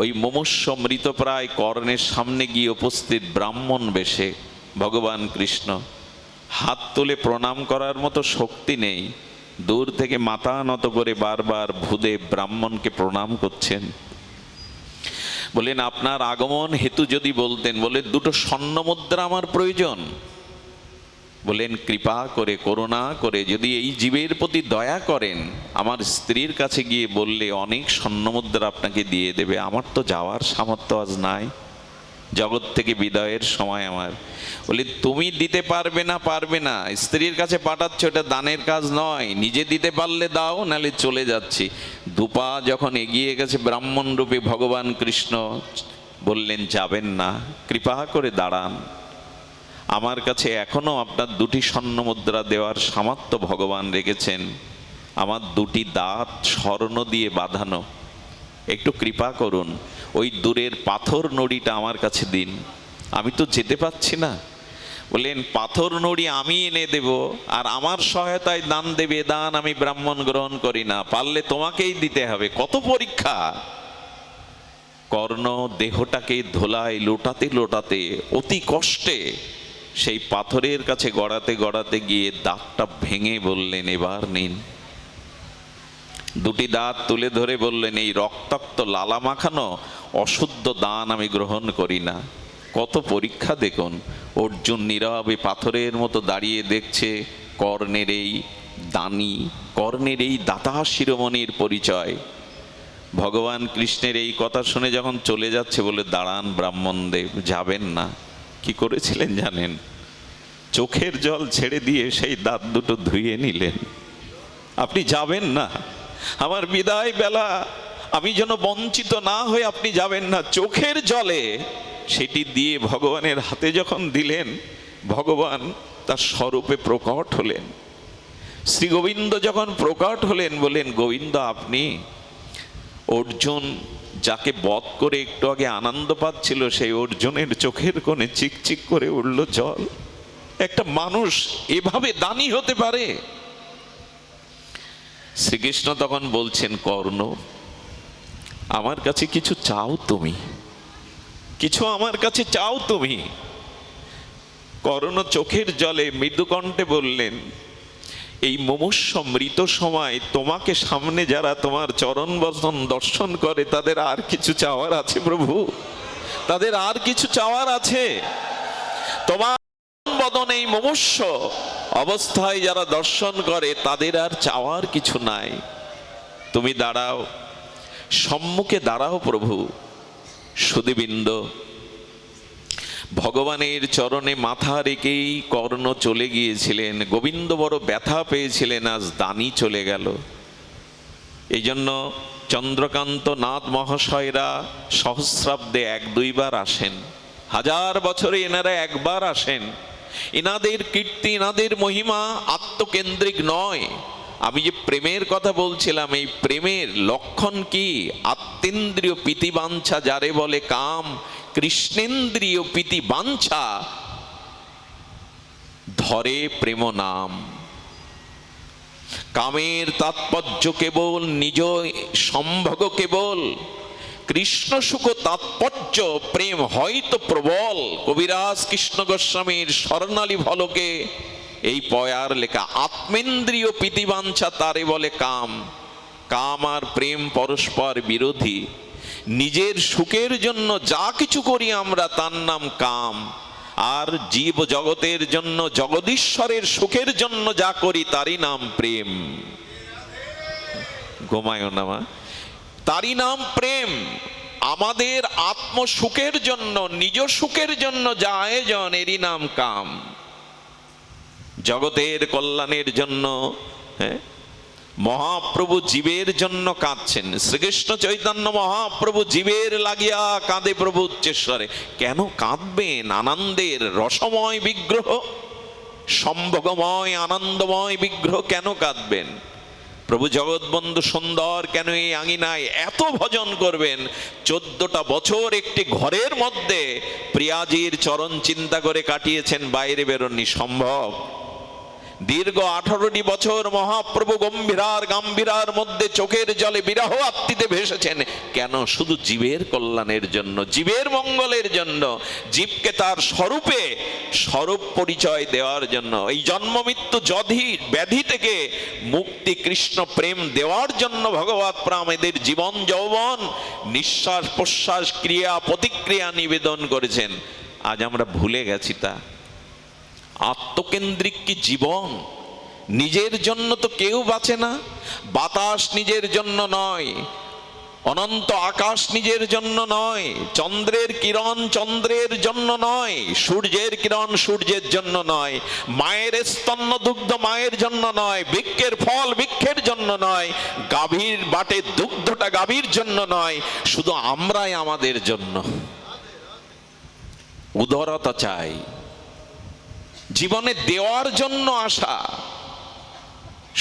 ওই মুমূর্ষ মৃতপ্রায় কর্ণের সামনে গিয়ে উপস্থিত ব্রাহ্মণ বেশে। ভগবান কৃষ্ণ হাত তুলে প্রণাম করার মতো শক্তি নেই, দূর থেকে মাথা নত করে বারবার ভূদেব ব্রাহ্মণকে প্রণাম করছেন। বলেন, আপনার আগমন হেতু যদি বলতেন। বলে, 2টো স্বর্ণ মুদ্রা আমার প্রয়োজন। বলেন, কৃপা করে করুণা করে যদি এই জীবের প্রতি দয়া করেন, আমার স্ত্রীর কাছে গিয়ে বললে অনেক স্বর্ণমুদ্রা আপনাকে দিয়ে দেবে। আমার তো যাওয়ার সামর্থ্য আজ নাই, জগৎ থেকে বিদায়ের সময় আমার। বলি, তুমি দিতে পারবে না, পারবে না, স্ত্রীর কাছে পাঠাচ্ছ, এটা দানের কাজ নয়, নিজে দিতে পারলে দাও, নালে চলে যাচ্ছি। দুপা যখন এগিয়ে গেছে ব্রাহ্মণ রূপে ভগবান কৃষ্ণ, বললেন, যাবেন না, কৃপা করে দাঁড়ান, আমার কাছে এখনো আপনার 2টি স্বর্ণ মুদ্রা দেওয়ার সামর্থ্য ভগবান রেখেছেন। আমার 2টি দাঁত স্বর্ণ দিয়ে বাঁধানো, একটু কৃপা করুন, ওই দূরের পাথর নড়িটা আমার কাছে দিন, আমি তো যেতে পাচ্ছি না। বললেন, পাথর নড়ি আমি এনে দেব, আর আমার সহায়তায় দান দেবে, দান আমি ব্রাহ্মণ গ্রহণ করি না, পারলে তোমাকেই দিতে হবে। কত পরীক্ষা! কর্ণ দেহটাকে ধোলায় লোটাতে লোটাতে অতি কষ্টে সেই পাথরের কাছে গড়াতে গড়াতে গিয়ে দাঁতটা ভেঙে বললেন, এবার নিন। 2টি দাঁত তুলে ধরে বললেন, এই রক্তাক্ত লালা মাখানো অশুদ্ধ দান আমি গ্রহণ করি না। কত পরীক্ষা দেখুন! অর্জুন নীরবে পাথরের মতো দাঁড়িয়ে দেখছে কর্ণের এই দানি, কর্ণের এই দাতা শিরোমণির পরিচয়। ভগবান কৃষ্ণের এই কথা শুনে যখন চলে যাচ্ছে, বলে, দাঁড়ান ব্রাহ্মণদেব, যাবেন না। কি করেছিলেন জানেন? চোখের জল ছেড়ে দিয়ে সেই দাঁত 2টো ধুয়ে নিলেন। আপনি যাবেন না, আমার বিদায় বেলা আমি যেন বঞ্চিত না হয়ে আপনি যাবেন না। চোখের জলে সেটি দিয়ে ভগবানের হাতে যখন দিলেন, ভগবান তার স্বরূপে প্রকট হলেন। শ্রী গোবিন্দ যখন প্রকট হলেন, বলেন, গোবিন্দ আপনি? অর্জুন যাকে বধ করে একটু আগে আনন্দ পাচ্ছিল, সেই অর্জুনের চোখের কোণে চিকচিক করে উঠল জল। একটা মানুষ এভাবে দানী হতে পারে? শ্রীকৃষ্ণ তখন বলছেন, কর্ণ, আমার কাছে কিছু চাও তুমি, কিছু আমার কাছে চাও তুমি? কর্ণ চোখের জলে মৃদুকণ্ঠে বললেন, এই মুমূর্ষ মৃত সময় তোমাকে সামনে যারা তোমার চরণ বদন দর্শন করে, তাদের আর কিছু চাওয়ার আছে প্রভু? তাদের আর কিছু চাওয়ার আছে? তোমার বদন এই মুমূর্ষ অবস্থায় যারা দর্শন করে, তাদের আর চাওয়ার কিছু নাই। তুমি দাঁড়াও, সম্মুখে দাঁড়াও প্রভু। সুধীবৃন্দ, ভগবানের চরণে মাথা রেখেই কর্ণ চলে গিয়েছিলেন। গোবিন্দ বড় ব্যথা পেয়েছিলেন, আজ দানি চলে গেল। এই জন্য চন্দ্রকান্ত নাথ মহাশয়রা সহস্রাব্দে 1-2 বার আসেন, 1000 বছরে এনারা একবার আসেন। এনাদের কীর্তি, এনাদের মহিমা আত্মকেন্দ্রিক নয়, আমি যে প্রেমের কথা বলছিলাম, এই প্রেমের লক্ষণ কি? আত্মেন্দ্রিয় প্রীতিবাঞ্ছা যারে বলে কাম, কৃষ্ণেন্দ্রিয় প্রীতিবাঞ্ছা ধরে প্রেম নাম। কামের তাৎপর্য কেবল নিজ সম্ভোগ কেবল, কৃষ্ণ সুখ তাৎপর্য প্রেম হয়তো প্রবল। কবিরাজ কৃষ্ণ গোস্বামীর স্বর্ণালী ফলকে এই পয়ার লেখা। আত্মেন্দ্রিয় প্রীতিবাঞ্ছা তারে বলে কাম। কাম আর প্রেম পরস্পর বিরোধী। নিজের সুখের জন্য যা কিছু করি আমরা তার নাম কাম, আর জীব জগতের জন্য জগদীশ্বরের সুখের জন্য যা করি তারই নাম প্রেম। ঘুমায় না মা, তারই নাম প্রেম। আমাদের আত্মসুখের জন্য, নিজ সুখের জন্য যা আয়োজন এরই নাম কাম। জগতের কল্যাণের জন্য মহাপ্রভু জীবের জন্য কাঁদছেন। শ্রীকৃষ্ণ চৈতন্য মহাপ্রভু জীবের লাগিয়া কাঁদে প্রভু উচ্চেশ্বরে। কেন কাঁদবেন? আনন্দের রসময় বিগ্রহ, সম্ভোগময় আনন্দময় বিগ্রহ, কেন কাঁদবেন? প্রভু জগৎবন্ধু সুন্দর কেন এই আঙিনায় এত ভজন করবেন? 14টা বছর একটি ঘরের মধ্যে প্রিয়াজির চরণ চিন্তা করে কাটিয়েছেন, বাইরে বেরোননি। সম্ভব? দীর্ঘ 18টি বছর মহাপ্রভু গাম্ভীরার মধ্যে চোখের জলে বিরহ আত্মিতে ভেসেছেন। কেন? শুধু জীবের কল্যাণের জন্য, জীবের মঙ্গলের জন্য, জীবকে তার স্বরূপ পরিচয় দেওয়ার জন্য, এই জন্ম মৃত্যু ব্যাধি থেকে মুক্তি কৃষ্ণ প্রেম দেওয়ার জন্য ভগবৎ প্রাণ এদের জীবন যৌবন নিঃশ্বাস প্রশ্বাস ক্রিয়া প্রতিক্রিয়া নিবেদন করেছেন। আজ আমরা ভুলে গেছি তা। আত্মকেন্দ্রিক কি জীবন? নিজের জন্য তো কেউ বাঁচে না। বাতাস নিজের জন্য নয়, অনন্ত আকাশ নিজের জন্য নয়, চন্দ্রের কিরণ চন্দ্রের জন্য নয়, সূর্যের কিরণ সূর্যের জন্য নয়, মায়ের স্তন্য দুগ্ধ মায়ের জন্য নয়, বৃক্ষের ফল বৃক্ষের জন্য নয়, গাভীর বাটে দুগ্ধটা গাভীর জন্য নয়, শুধু আমরাই আমাদের জন্য। উদারতা চাই, জীবনে দেওয়ার জন্য আসা।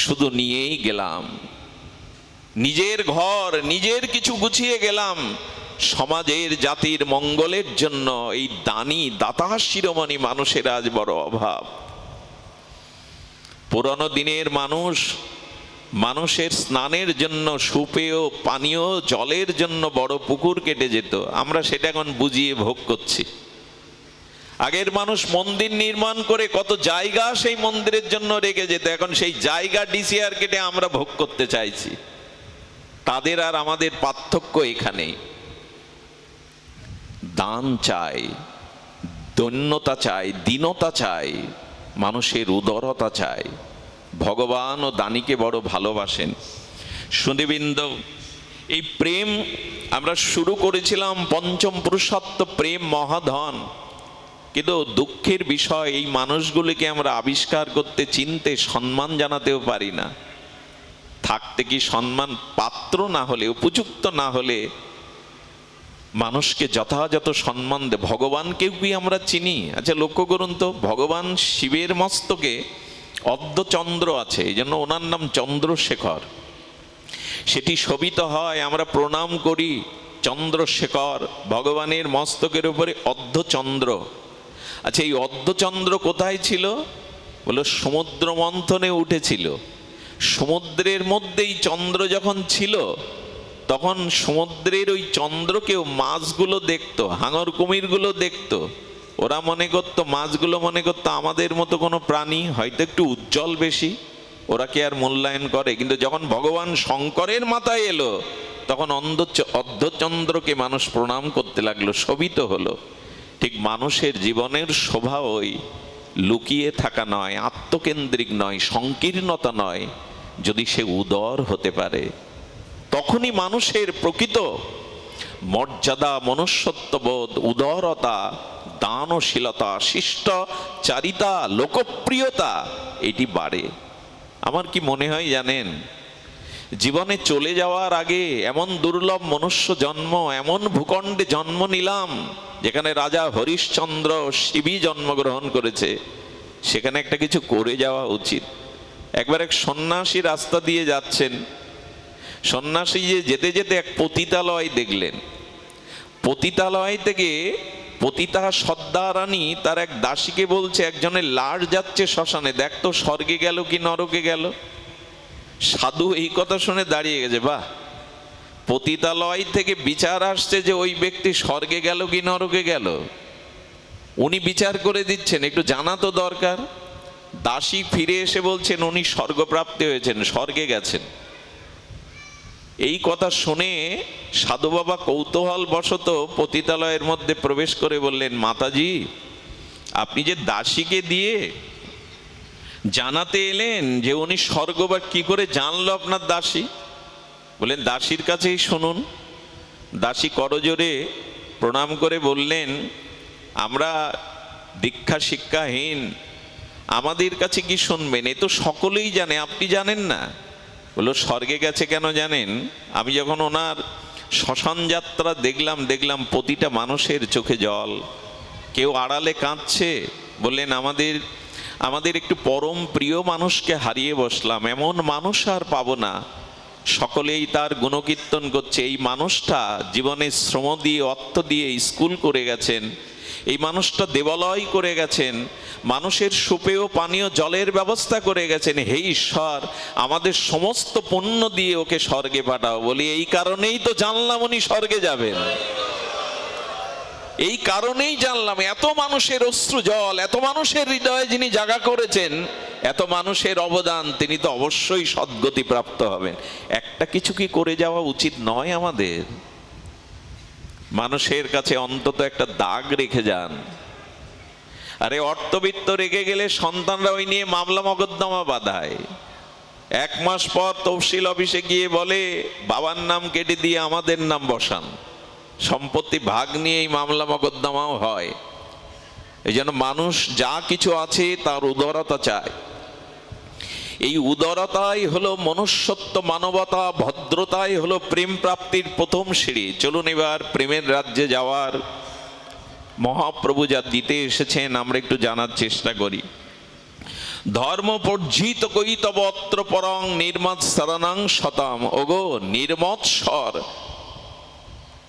শুধু নিয়েই গেলাম, নিজের ঘর নিজের কিছু গুছিয়ে গেলাম, সমাজের জাতির মঙ্গলের জন্য এই দানী দাতা শিরোমণি মানুষের আজ বড় অভাব। পুরনো দিনের মানুষের স্নানের জন্য সুপেয় পানীয় জলের জন্য বড় পুকুর কেটে যেত। আমরা সেটা এখন বুঝিয়ে ভোগ করছি। আগের মানুষ মন্দির নির্মাণ করে কত জায়গা সেই মন্দিরের জন্য রেখে যেত, এখন সেই জায়গা ডিসিআর কেটে আমরা ভোগ করতে চাইছি। তাদের আর আমাদের পার্থক্য এখানেই। দান চাই, দৈন্যতা চাই, দীনতা চাই, মানুষের উদারতা চাই। ভগবান ও দানীকে বড় ভালোবাসেন। সুধীবৃন্দ, এই প্রেম আমরা শুরু করেছিলাম পঞ্চম পুরুষত্ব প্রেম মহাধন। কিন্তু দুঃখের বিষয়, এই মানুষগুলিকে আমরা আবিষ্কার করতে, চিনতে, সম্মান জানাতেও পারি না। থাকতে কি সম্মান পাত্র না হলে, উপযুক্ত না হলে মানুষকে যথাযথ সম্মান দে। ভগবানকেও কি আমরা চিনি? আচ্ছা লক্ষ্য করুন তো, ভগবান শিবের মস্তকে অর্ধচন্দ্র আছে, এই জন্য ওনার নাম চন্দ্রশেখর। সেটি শোভিত হয়, আমরা প্রণাম করি চন্দ্রশেখর। ভগবানের মস্তকের উপরে অর্ধচন্দ্র। আচ্ছা এই অর্ধচন্দ্র কোথায় ছিল? বলো সমুদ্র মন্থনে উঠেছিল। সমুদ্রের মধ্যেই চন্দ্র যখন ছিল, তখন সমুদ্রের ওই চন্দ্রকেও মাছগুলো দেখতো, হাঙর কুমিরগুলো দেখতো। ওরা মনে করতো, মাছগুলো মনে করতো আমাদের মতো কোনো প্রাণী, হয়তো একটু উজ্জ্বল বেশি, ওরা কি আর মূল্যায়ন করে? কিন্তু যখন ভগবান শঙ্করের মাথায় এলো, তখন অর্ধচন্দ্রকে মানুষ প্রণাম করতে লাগলো, শোভিত হলো। ঠিক মানুষের জীবনের শোভা ওই লুকিয়ে থাকা নয়, আত্মকেন্দ্রিক নয়, সংকীর্ণতা নয়। যদি সে উদার হতে পারে, তখনই মানুষের প্রকৃত মর্যাদা, মনুষ্যত্ববোধ, উদারতা, দানশীলতা, শিষ্টাচারিতা, লোকপ্রিয়তা এটি বাড়ে। আমার কি মনে হয় জানেন, জীবনে চলে যাওয়ার আগে এমন দুর্লভ মনুষ্য জন্ম, এমন ভূখণ্ডে জন্ম নিলাম যেখানে রাজা হরিশ্চন্দ্র শিবই জন্মগ্রহণ করেছে, সেখানে একটা কিছু করে যাওয়া উচিত। একবার এক সন্ন্যাসী রাস্তা দিয়ে যাচ্ছেন, সন্ন্যাসী যেতে যেতে এক পতিতালয় দেখলেন। পতিতালয় থেকে পতিতা সর্দারানী তার এক দাসীকে বলছে, একজনের লাশ যাচ্ছে শ্মশানে, দেখ তো স্বর্গে গেল কি নরকে গেল। সাধু এই কথা শুনে দাঁড়িয়ে গেছে, বাহ, পতিতালয় থেকে বিচার আসছে যে ওই ব্যক্তি স্বর্গে গেল কি নরকে গেল, উনি বিচার করে দিচ্ছেন, একটু জানা তো দরকার। দাসী ফিরে এসে বলছেন উনি স্বর্গপ্রাপ্তি হয়েছেন, স্বর্গে গেছেন। এই কথা শুনে সাধু বাবা কৌতূহল বশত পতিতালয়ের মধ্যে প্রবেশ করে বললেন, মাতাজি, আপনি যে দাসীকে দিয়ে জানাতে এলেন যে উনি স্বর্গবাস, কি করে জানলো আপনার দাসী? বললেন, দাসীর কাছেই শুনুন। দাসী করজোরে প্রণাম করে বললেন, আমরা দীক্ষা শিক্ষাহীন, আমাদের কাছে কি শুনবেন? এ তো সকলেই জানে, আপনি জানেন না? বললো, স্বর্গে গেছে কেন জানেন? আমি যখন ওনার শ্মশান যাত্রা দেখলাম প্রতিটা মানুষের চোখে জল, কেউ আড়ালে কাঁদছে। বললেন, আমাদের একটু পরম প্রিয় মানুষকে হারিয়ে বসলাম, এমন মানুষ আর পাবো না। সকলেই তার গুণকীর্তন করছে। এই মানুষটা জীবনে শ্রম দিয়ে, অর্থ দিয়ে স্কুল করে গেছেন, এই মানুষটা দেবালয় করে গেছেন, মানুষের সুপেয় পানীয় জলের ব্যবস্থা করে গেছেন। হে ঈশ্বর, আমাদের সমস্ত পুণ্য দিয়ে ওকে স্বর্গে পাঠাও। বলি, এই কারণেই তো জানলাম উনি স্বর্গে যাবেন, এই কারণেই জানলাম। এত মানুষের অশ্রু জল, এত মানুষের হৃদয়ে যিনি জায়গা করেছেন, এত মানুষের অবদান, তিনি তো অবশ্যই সদ্গতি প্রাপ্ত হবেন। একটা কিছু কি করে যাওয়া উচিত নয় আমাদের? মানুষের কাছে অন্তত একটা দাগ রেখে যান। আরে অর্থবিত্ত রেখে গেলে সন্তানরা ওই নিয়ে মামলা মকদ্দমা বাঁধায়। 1 মাস পর তহসিল অফিসে গিয়ে বলে, বাবার নাম কেটে দিয়ে আমাদের নাম বসান। সম্পত্তি ভাগ নিয়ে এই মামলা মকদ্দমাও হয়। এই জন্য মানুষ যা কিছু আছে তার উদারতা চায়। এই উদারতাই হলো মনুষ্যত্ব, মানবতা, ভদ্রতাই হলো প্রেম প্রাপ্তির প্রথম সিঁড়ি। চলুন এবার প্রেমের রাজ্যে যাওয়ার মহাপ্রভু যা দিতে এসেছেন আমরা একটু জানার চেষ্টা করি। ধর্ম পর্জিত কৈতব অত্র পরং নির্মৎ সরণং শতম। ওগো নির্মৎসর,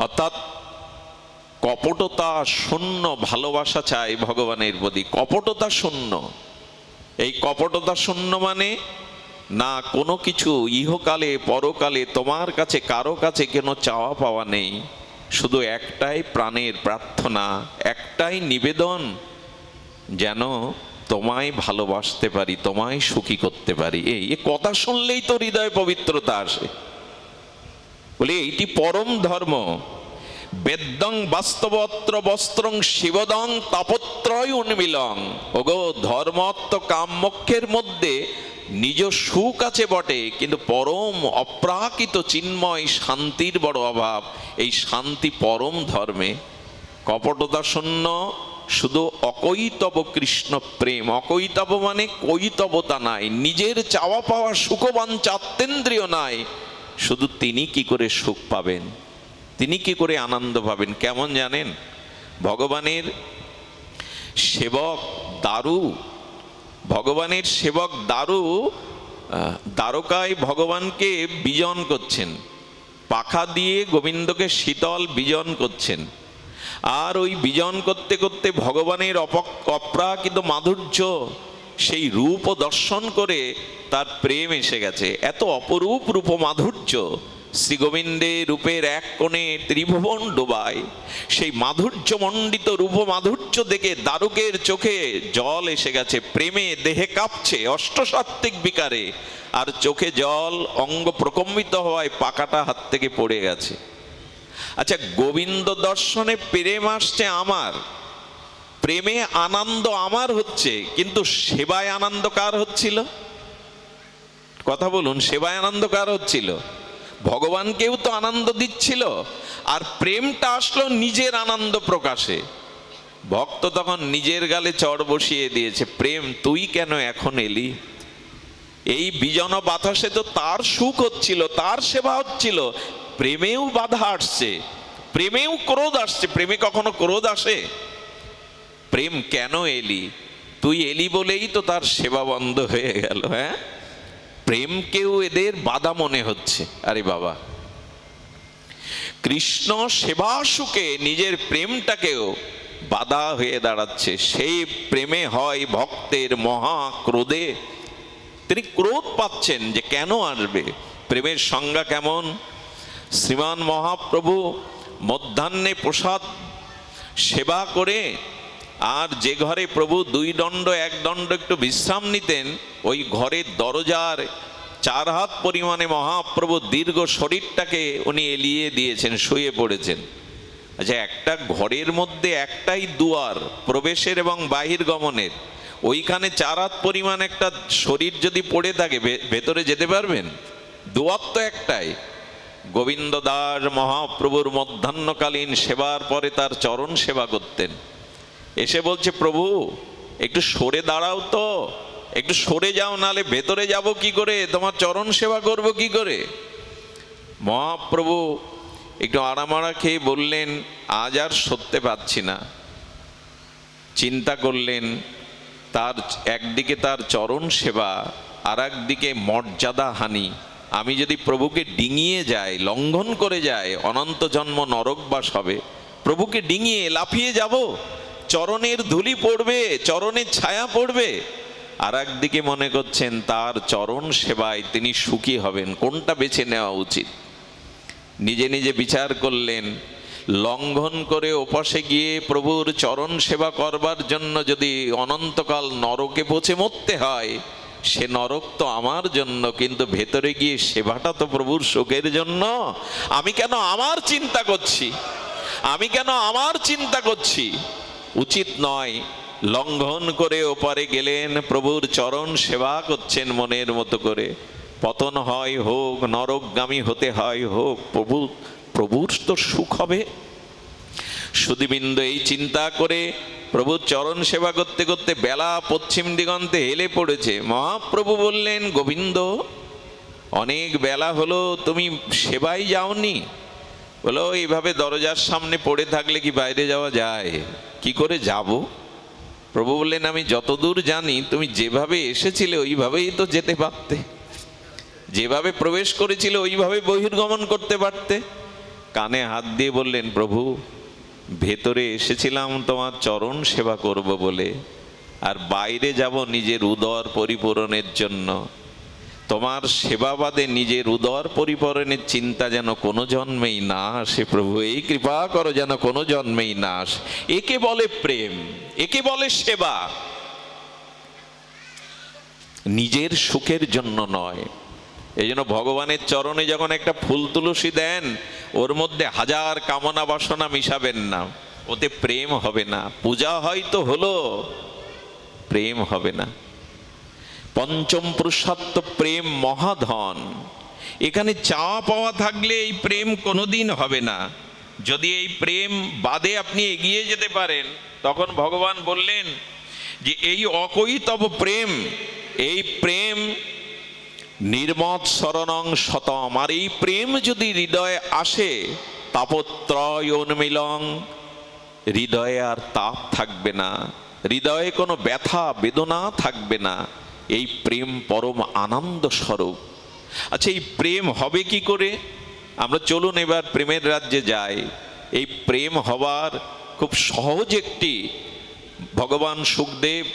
অর্থাৎ কপটতা শূন্য ভালোবাসা চাই ভগবানের প্রতি। কপটতা শূন্য, এই কপটতা শূন্য মানে না কোনো কিছু ইহকালে পরকালে তোমার কাছে কারো কাছে কোনো চাওয়া পাওয়া নেই, শুধু একটাই প্রাণের প্রার্থনা, একটাই নিবেদন, যেন তোমায় ভালোবাসতে পারি, তোমায় সুখী করতে পারি। এই কথা শুনলেই তো হৃদয়ে পবিত্রতা আসে। বলি, এইটি পরম ধর্ম। বেদং বাস্তবত্র বস্ত্রং শিবদং তাপত্রয় উন্মিলং। ওগো ধর্মত্ব কাম মোক্ষের মধ্যে নিজ সুখ আছে বটে, কিন্তু পরম অপ্রাকৃত চিন্ময় শান্তির বড় অভাব। এই শান্তি পরম ধর্মে। কপটতা শূন্য, শুধু অকৈতব কৃষ্ণ প্রেম। অকৈতব মানে কৈতবতা নাই, নিজের চাওয়া পাওয়া সুখবাঞ্ছা আত্মেন্দ্রিয় নাই। শুধু তিনি কি করে সুখ পাবেন, তিনি কি করে আনন্দ পাবেন? কেমন জানেন? ভগবানের সেবক দারু, ভগবানের সেবক দারু দ্বারকায় ভগবানকে বিজন করছেন, পাখা দিয়ে গোবিন্দকে শীতল বিজন করছেন। আর ওই বিজন করতে করতে ভগবানের অপ্রাকৃত মাধুর্য, সেই রূপ দর্শন করে তার প্রেম এসে গেছে। এত অপরূপ রূপ মাধুর্য, শ্রী গোবিন্দের রূপের এক কোণে ত্রিভুবন ডোবায়। সেই মাধুর্য মণ্ডিত রূপ মাধুর্য দেখে দারুকের চোখে জল এসে গেছে, প্রেমে দেহে কাঁপছে অষ্টসাত্ত্বিক বিকারে, আর চোখে জল, অঙ্গ প্রকম্পিত হওয়ায় পাকাটা হাত থেকে পড়ে গেছে। আচ্ছা, গোবিন্দ দর্শনে প্রেম আসছে আমার, প্রেমে আনন্দ আমার হচ্ছে, কিন্তু সেবায় আনন্দ কার হচ্ছিল? কথা বলুন, সেবায় আনন্দ কার হচ্ছিল? ভগবানকেও তো আনন্দ দিচ্ছিল, আর প্রেমটা আসলো নিজের আনন্দ প্রকাশে। ভক্ত তখন নিজের গালে চড় বসিয়ে দিয়েছে, প্রেম তুই কেন এখন এলি? এই বিজন বাতাসে তো তার সুখ হচ্ছিল, তার সেবা হচ্ছিল, প্রেমেও বাধা আসছে, প্রেমেও ক্রোধ আসছে। প্রেমে কখনো ক্রোধ আসে? প্রেম কেন এলি? তুই এলি বলেই তো তার সেবা বন্ধ হয়ে গেল। হ্যাঁ, প্রেমকেও এদের বাধা মনে হচ্ছে। আরে বাবা, কৃষ্ণ সেবাসুকে নিজের প্রেমটাকেও বাধা হয়ে দাঁড়াচ্ছে। সেই প্রেমে হয় ভক্তের মহা ক্রোধে। তিনি ক্রোধ পাচ্ছেন যে কেন আসবে। প্রেমের সংজ্ঞা কেমন? শ্রীমান মহাপ্রভু মধ্যাহ্নে প্রসাদ সেবা করে আর যে ঘরে প্রভু 2 দণ্ড 1 দণ্ড একটু বিশ্রাম নিতেন, ওই ঘরের দরজার 4 হাত পরিমাণে মহাপ্রভু দীর্ঘ শরীরটাকে উনি এলিয়ে দিয়েছেন, শুয়ে পড়েছেন। আচ্ছা, একটা ঘরের মধ্যে একটাই দুয়ার প্রবেশের এবং বাহির গমনের, ওইখানে 4 হাত পরিমাণ একটা শরীর যদি পড়ে থাকে, ভেতরে যেতে পারবেন? দুয়ার তো একটাই। গোবিন্দ দাস মহাপ্রভুর মধ্যাহ্নকালীন সেবার পরে তার চরণ সেবা করতেন। এসে বলছে, প্রভু একটু সরে দাঁড়াও তো, একটু সরে যাও, নালে ভেতরে যাব কি করে, তোমার চরণ সেবা করব কি করে। মহাপ্রভু একটু আড়ামাড়া খেয়ে বললেন, আজ আর সরতে পারছি না। চিন্তা করলেন, তার একদিকে তার চরণ সেবা, আর একদিকে মর্যাদা হানি। আমি যদি প্রভুকে ডিঙিয়ে যাই, লঙ্ঘন করে যাই, অনন্ত জন্ম নরকবাস হবে। প্রভুকে ডিঙিয়ে লাফিয়ে যাব, চরণের ধুলি পড়বে, চরণের ছায়া পড়বে। আর একদিকে মনে করছেন তার চরণ সেবায় তিনি সুখী হবেন। কোনটা বেছে নেওয়া উচিত? নিজে নিজে বিচার করলেন, লঙ্ঘন করে ওপাশে গিয়ে প্রভুর চরণ সেবা করবার জন্য যদি অনন্তকাল নরকে পচে মরতে হয়, সে নরক তো আমার জন্য, কিন্তু ভেতরে গিয়ে সেবাটা তো প্রভুর সুখের জন্য। আমি কেন আমার চিন্তা করছি, আমি কেন আমার চিন্তা করছি? উচিত নয়। লঙ্ঘন করে ওপারে গেলেন, প্রভুর চরণ সেবা করছেন মনের মতো করে। পতন হয় হোক, নরকগামী হতে হয় হোক, প্রভুর তো সুখ হবে। সুধীবৃন্দ এই চিন্তা করে প্রভুর চরণ সেবা করতে করতে বেলা পশ্চিম দিগন্তে হেলে পড়েছে। মহাপ্রভু বললেন, গোবিন্দ অনেক বেলা হলো, তুমি সেবাই যাওনি? বলো, এইভাবে দরজার সামনে পড়ে থাকলে কি বাইরে যাওয়া যায়? কি করে যাব? প্রভু বললেন, আমি যতদূর জানি তুমি যেভাবে এসেছিলে ওইভাবেই তো যেতে পারতে, যেভাবে প্রবেশ করেছিলে ওইভাবে বহির্গমন করতে পারতে। কানে হাত দিয়ে বললেন, প্রভু ভেতরে এসেছিলাম তোমার চরণ সেবা করব বলে, আর বাইরে যাব নিজের উদর পরিপূরণের জন্য। তোমার সেবা বাদে নিজের উদর পরিপূরণের চিন্তা যেন কোনো জন্মেই না আসে। প্রভু এই কৃপা করো যেন কোনো জন্মেই না আসে। একে বলে প্রেম, একে বলে সেবা। নিজের সুখের জন্য নয়। এই জন্য ভগবানের চরণে যখন একটা ফুল তুলসী দেন, ওর মধ্যে 1000 কামনা বাসনা মিশাবেন না, ওতে প্রেম হবে না। পূজা হয়তো হলো, প্রেম হবে না। পঞ্চম পুরুষার্থ প্রেম মহাধন। এখানে চাওয়া পাওয়া থাকলে এই প্রেম কোনোদিন হবে না। যদি এই প্রেম বাদে আপনি এগিয়ে যেতে পারেন, তখন ভগবান বললেন যে এই অকৈতব প্রেম, এই প্রেম নির্মৎ শরণং শতম। আর এই প্রেম যদি হৃদয়ে আসে, তাপত্রয় উন্মিলং, হৃদয়ে আর তাপ থাকবে না, হৃদয়ে কোনো ব্যথা বেদনা থাকবে না। এই প্রেম পরম আনন্দ স্বরূপ। আচ্ছা, এই প্রেম হবে কি করে? আমরা চলুন এবার প্রেমের রাজ্যে যাই। এই প্রেম হবার খুব সহজ একটি, ভগবান সুখদেব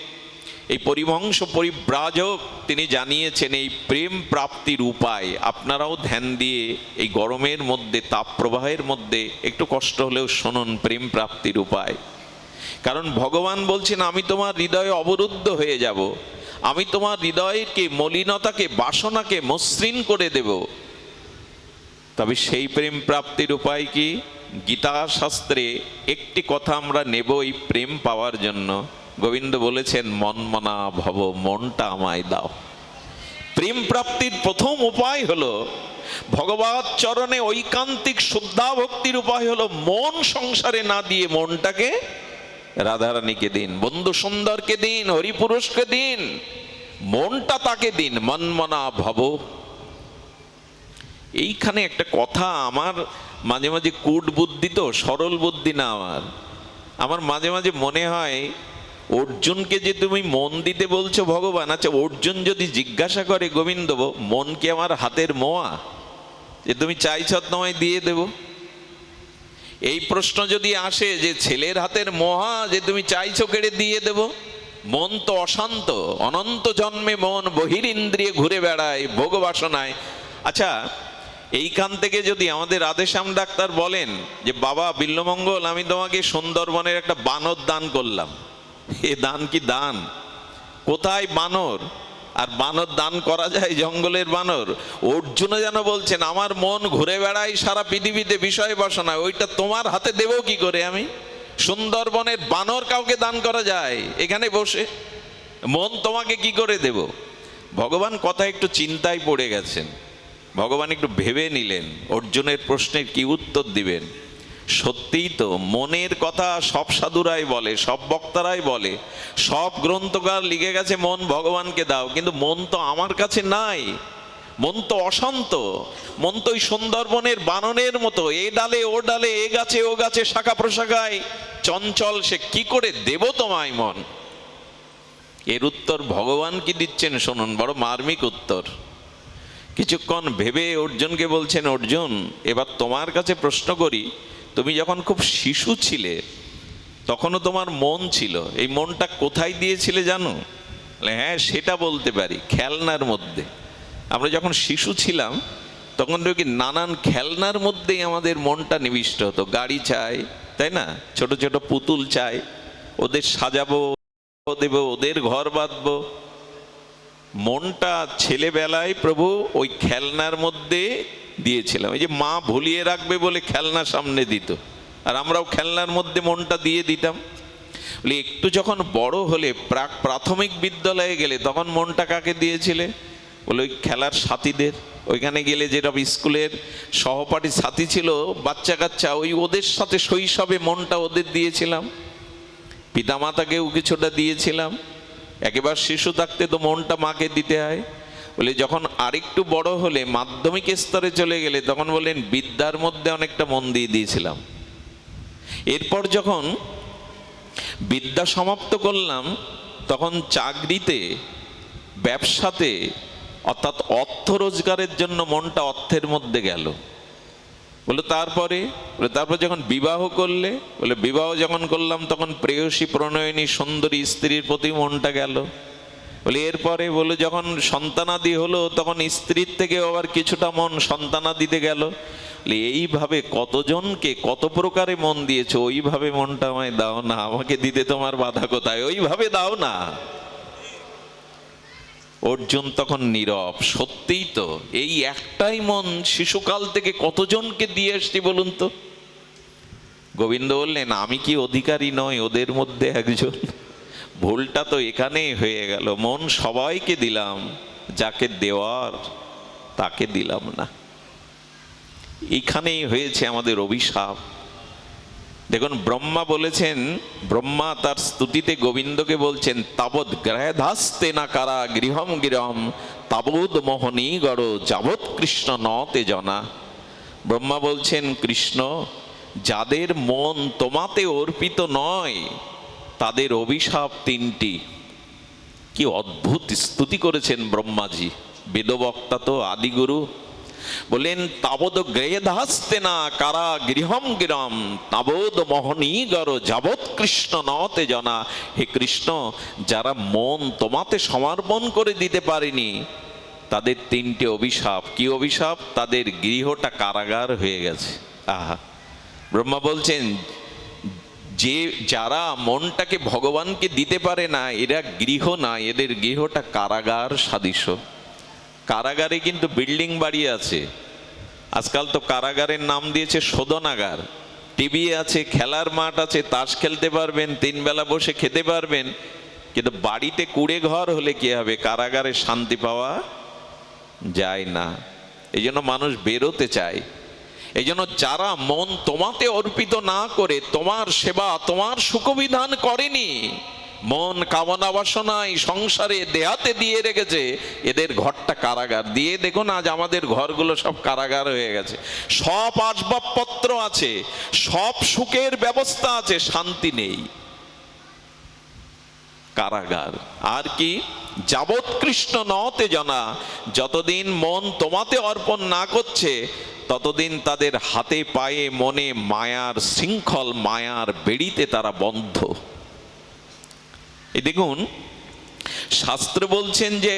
এই পরিবংশ পরিব্রাজক তিনি জানিয়েছেন এই প্রেম প্রাপ্তির উপায়। আপনারাও ধ্যান দিয়ে এই গরমের মধ্যে, তাপ প্রবাহের মধ্যে একটু কষ্ট হলেও শুনুন প্রেম প্রাপ্তির উপায়। কারণ ভগবান বলছেন, আমি তোমার হৃদয়ে অবরুদ্ধ হয়ে যাব, আমি তোমার হৃদয়কে, মলিনতাকে, বাসনাকে মসৃণ করে দেব। তবে সেই প্রেম প্রাপ্তির উপায় কি? গীতা শাস্ত্রে একটি কথা আমরা নেব এই প্রেম পাওয়ার জন্য। গোবিন্দ বলেছেন, মনমনা ভব, মনটা আমায় দাও। প্রেম প্রাপ্তির প্রথম উপায় হলো ভগবৎ চরণে ঐকান্তিক শুদ্ধা ভক্তির উপায় হলো মন সংসারে না দিয়ে মনটাকে রাধারানীকে দিন, বন্ধু সুন্দরকে দিন, হরিপুরুষকে দিন, মনটা তাকে দিন। মনমনা ভব। এইখানে একটা কথা, আমার মাঝে মাঝে কূট বুদ্ধি তো, সরল বুদ্ধি না, আমার মাঝে মাঝে মনে হয় অর্জুনকে যে তুমি মন দিতে বলছো ভগবান, আচ্ছা অর্জুন যদি জিজ্ঞাসা করে গোবিন্দ মন কি আমার হাতের মোয়া যে তুমি চাইছ তোমায় দিয়ে দেব? এই প্রশ্ন যদি আসে যে ছেলের হাতের মোহা যে তুমি চাইছো কেড়ে দিয়ে দেব, মন তো অশান্ত, অনন্ত জন্মে মন বহিরিন্দ্রিয়ে ঘুরে বেড়ায় ভোগ বাসনায়। আচ্ছা এইখান থেকে যদি আমাদের রাধেশ্যাম ডাক্তার বলেন যে বাবা বিল্লমঙ্গল আমি তোমাকে সুন্দরবনের একটা বানর দান করলাম, এ দান কি দান? কোথায় বানর? আর বানর দান করা যায় জঙ্গলের বানর? অর্জুন যেন বলছেন আমার মন ঘুরে বেড়ায় সারা পৃথিবীতে বিষয় বাসনা, ওইটা তোমার হাতে দেব কি করে আমি? সুন্দরবনের বানর কাউকে দান করা যায় এখানে বসে? মন তোমাকে কি করে দেব? ভগবান কথা একটু চিন্তায় পড়ে গেছেন, ভগবান একটু ভেবে নিলেন অর্জুনের প্রশ্নের কি উত্তর দিবেন। সত্যিই তো মনের কথা সব সাধুরাই বলে, সব বক্তারাই বলে, সব গ্রন্থকার লিখে গেছে মন ভগবানকে দাও, কিন্তু মন তো আমার কাছে নাই। মন তো অশান্ত, মন তো ওই সুন্দরবনের বানরের মতো, এ ডালে ও ডালে, এ গাছে ও গাছে, শাখা প্রশাখায় চঞ্চল, সে কি করে দেব তোমায় মন? এর উত্তর ভগবান কি দিচ্ছেন শুনুন, বড় মার্মিক উত্তর। কিছুক্ষণ ভেবে অর্জুনকে বলছেন, অর্জুন এবার তোমার কাছে প্রশ্ন করি, তুমি যখন খুব শিশু ছিলে তখনও তোমার মন ছিল, এই মনটা কোথায় দিয়েছিলে জানো? হ্যাঁ সেটা বলতে পারি, খেলনার মধ্যে। আমরা যখন শিশু ছিলাম তখন দেখি নানান খেলনার মধ্যেই আমাদের মনটা নিবিষ্ট হতো। গাড়ি চাই, তাই না? ছোট ছোট পুতুল চাই, ওদের সাজাবো, দেব, ওদের ঘর বাঁধবো। মনটা ছেলেবেলায় প্রভু ওই খেলনার মধ্যে দিয়েছিলাম। এই যে মা ভুলিয়ে রাখবে বলে খেলনা সামনে দিত, আর আমরাও খেলনার মধ্যে মনটা দিয়ে দিতাম। বলি একটু যখন বড় হলে প্রাথমিক বিদ্যালয়ে গেলে তখন মনটা কাকে দিয়েছিলে? বলে ওই খেলার সাথীদের, ওইখানে গেলে যেটা স্কুলের সহপাঠী সাথী ছিল বাচ্চা কাচ্চা, ওই ওদের সাথে শৈশবে মনটা ওদের দিয়েছিলাম। পিতামাতাকেও কিছুটা দিয়েছিলাম। একেবারে শিশু থাকতে তো মনটা মাকে দিতে হয়। বলে যখন আরেকটু বড় হলে মাধ্যমিক স্তরে চলে গেলে তখন বললেন বিদ্যার মধ্যে অনেকটা মন দিয়ে দিয়েছিলাম। এরপর যখন বিদ্যা সমাপ্ত করলাম তখন চাকরিতে, ব্যবসাতে, অর্থাৎ অর্থ রোজগারের জন্য মনটা অর্থের মধ্যে গেল। বলে তারপরে যখন বিবাহ করলে, বলে বিবাহ যখন করলাম তখন প্রেয়সী প্রণয়িনী সুন্দরী স্ত্রীর প্রতি মনটা গেল। বলে এরপরে বলে যখন সন্তানাদি হলো তখন স্ত্রীর থেকে আবার কিছুটা মন সন্তানাদিতে গেল। এইভাবে কতজনকে কত প্রকারে মন দিয়েছো, ওইভাবে মনটা আমায় দাও না, আমাকে দিতে তোমার বাধা কোথায়? ওইভাবে দাও না। অর্জুন তখন নীরব। সত্যিই তো এই একটাই মন শিশুকাল থেকে কতজনকে দিয়ে এসছি বলুন তো? গোবিন্দ বললেন আমি কি অধিকারী নয় ওদের মধ্যে একজন? ভুলটা তো এখানেই হয়ে গেল, মন সবাইকে দিলাম, যাকে দেওয়ার তাকে দিলাম না। এখানেই হয়েছে আমাদের অভিশাপ। দেখুন ব্রহ্মা বলেছেন, ব্রহ্মা তার স্তুতিতে গোবিন্দকে বলছেন তাবৎ গ্রহধাস্তে না কারা গৃহম গৃহম তাবৎ মোহনী গড় যাবৎ কৃষ্ণ নতে জনা। ব্রহ্মা বলছেন কৃষ্ণ যাদের মন তোমাতে অর্পিত নয় তাদের অভিশাপ তিনটি। কি অদ্ভুত স্তুতি করেছেন ব্রহ্মাজি, বেদবক্তা তো আদিগুরু। বলেন তাবদ গ্রহধাস্তে না কারা গৃহম গৃহম তাবদ মোহনী গড় যাবৎ কৃষ্ণ নতে জনা। হে কৃষ্ণ যারা মন তোমাতে সমর্পণ করে দিতে পারেনি তাদের তিনটে অভিশাপ। কি অভিশাপ? তাদের গৃহটা কারাগার হয়ে গেছে। আহা, ব্রহ্মা বলছেন যে যারা মনটাকে ভগবানকে দিতে পারে না এরা গৃহ না, এদের গৃহটা কারাগার সাদৃশ্য। কারাগারে কিন্তু বিল্ডিং বাড়ি আছে, আজকাল তো কারাগারের নাম দিয়েছে শোধনাগার। টিভি আছে, খেলার মাঠ আছে, তাস খেলতে পারবেন, 3 বেলা বসে খেতে পারবেন, কিন্তু বাড়িতে কুড়ে ঘর হলে কি হবে? কারাগারে শান্তি পাওয়া যায় না। এই জন্য মানুষ বেরোতে চায়। এই জন্য যারা মন তোমাতে অর্পিত না করে তোমার সেবা, তোমার সুখবিধান করেনি, মন কামনা বাসনায় সংসারে দেহাতে দিয়ে রেখেছে, এদের ঘরটা কারাগার। দিয়ে দেখুন আজ আমাদের ঘরগুলো সব কারাগার হয়ে গেছে। সব আসবাবপত্র আছে, সব সুখের ব্যবস্থা আছে, শান্তি নেই। কারাগার। আর কি, যাবৎ কৃষ্ণ নতে জানা, যতদিন মন তোমাতে অর্পণ না করছে ততদিন তাদের হাতে পায়ে মনে মায়ার শৃঙ্খল, মায়ার বেড়িতে তারা বন্ধ। এই দেখুন, শাস্ত্র বলছেন যে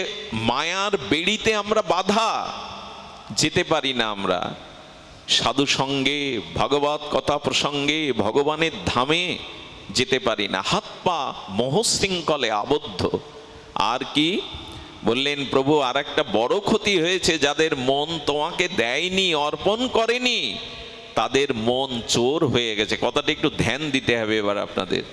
মায়ার বেড়িতে আমরা বাধা, যেতে পারি না আমরা সাধু সঙ্গে, ভগবত কথা প্রসঙ্গে, ভগবানের ধামে যেতে পারি না, হাত পা মোহশৃঙ্খলে আবদ্ধ। আর কি বললেন প্রভু, আর একটা বড় ক্ষতি হয়েছে, যাদের মন তোমাকে দেয়নি, অর্পণ করেনি, তাদের মন চোর হয়ে গেছে। কথাটা একটু ধ্যান দিতে হবে এবার আপনাদের।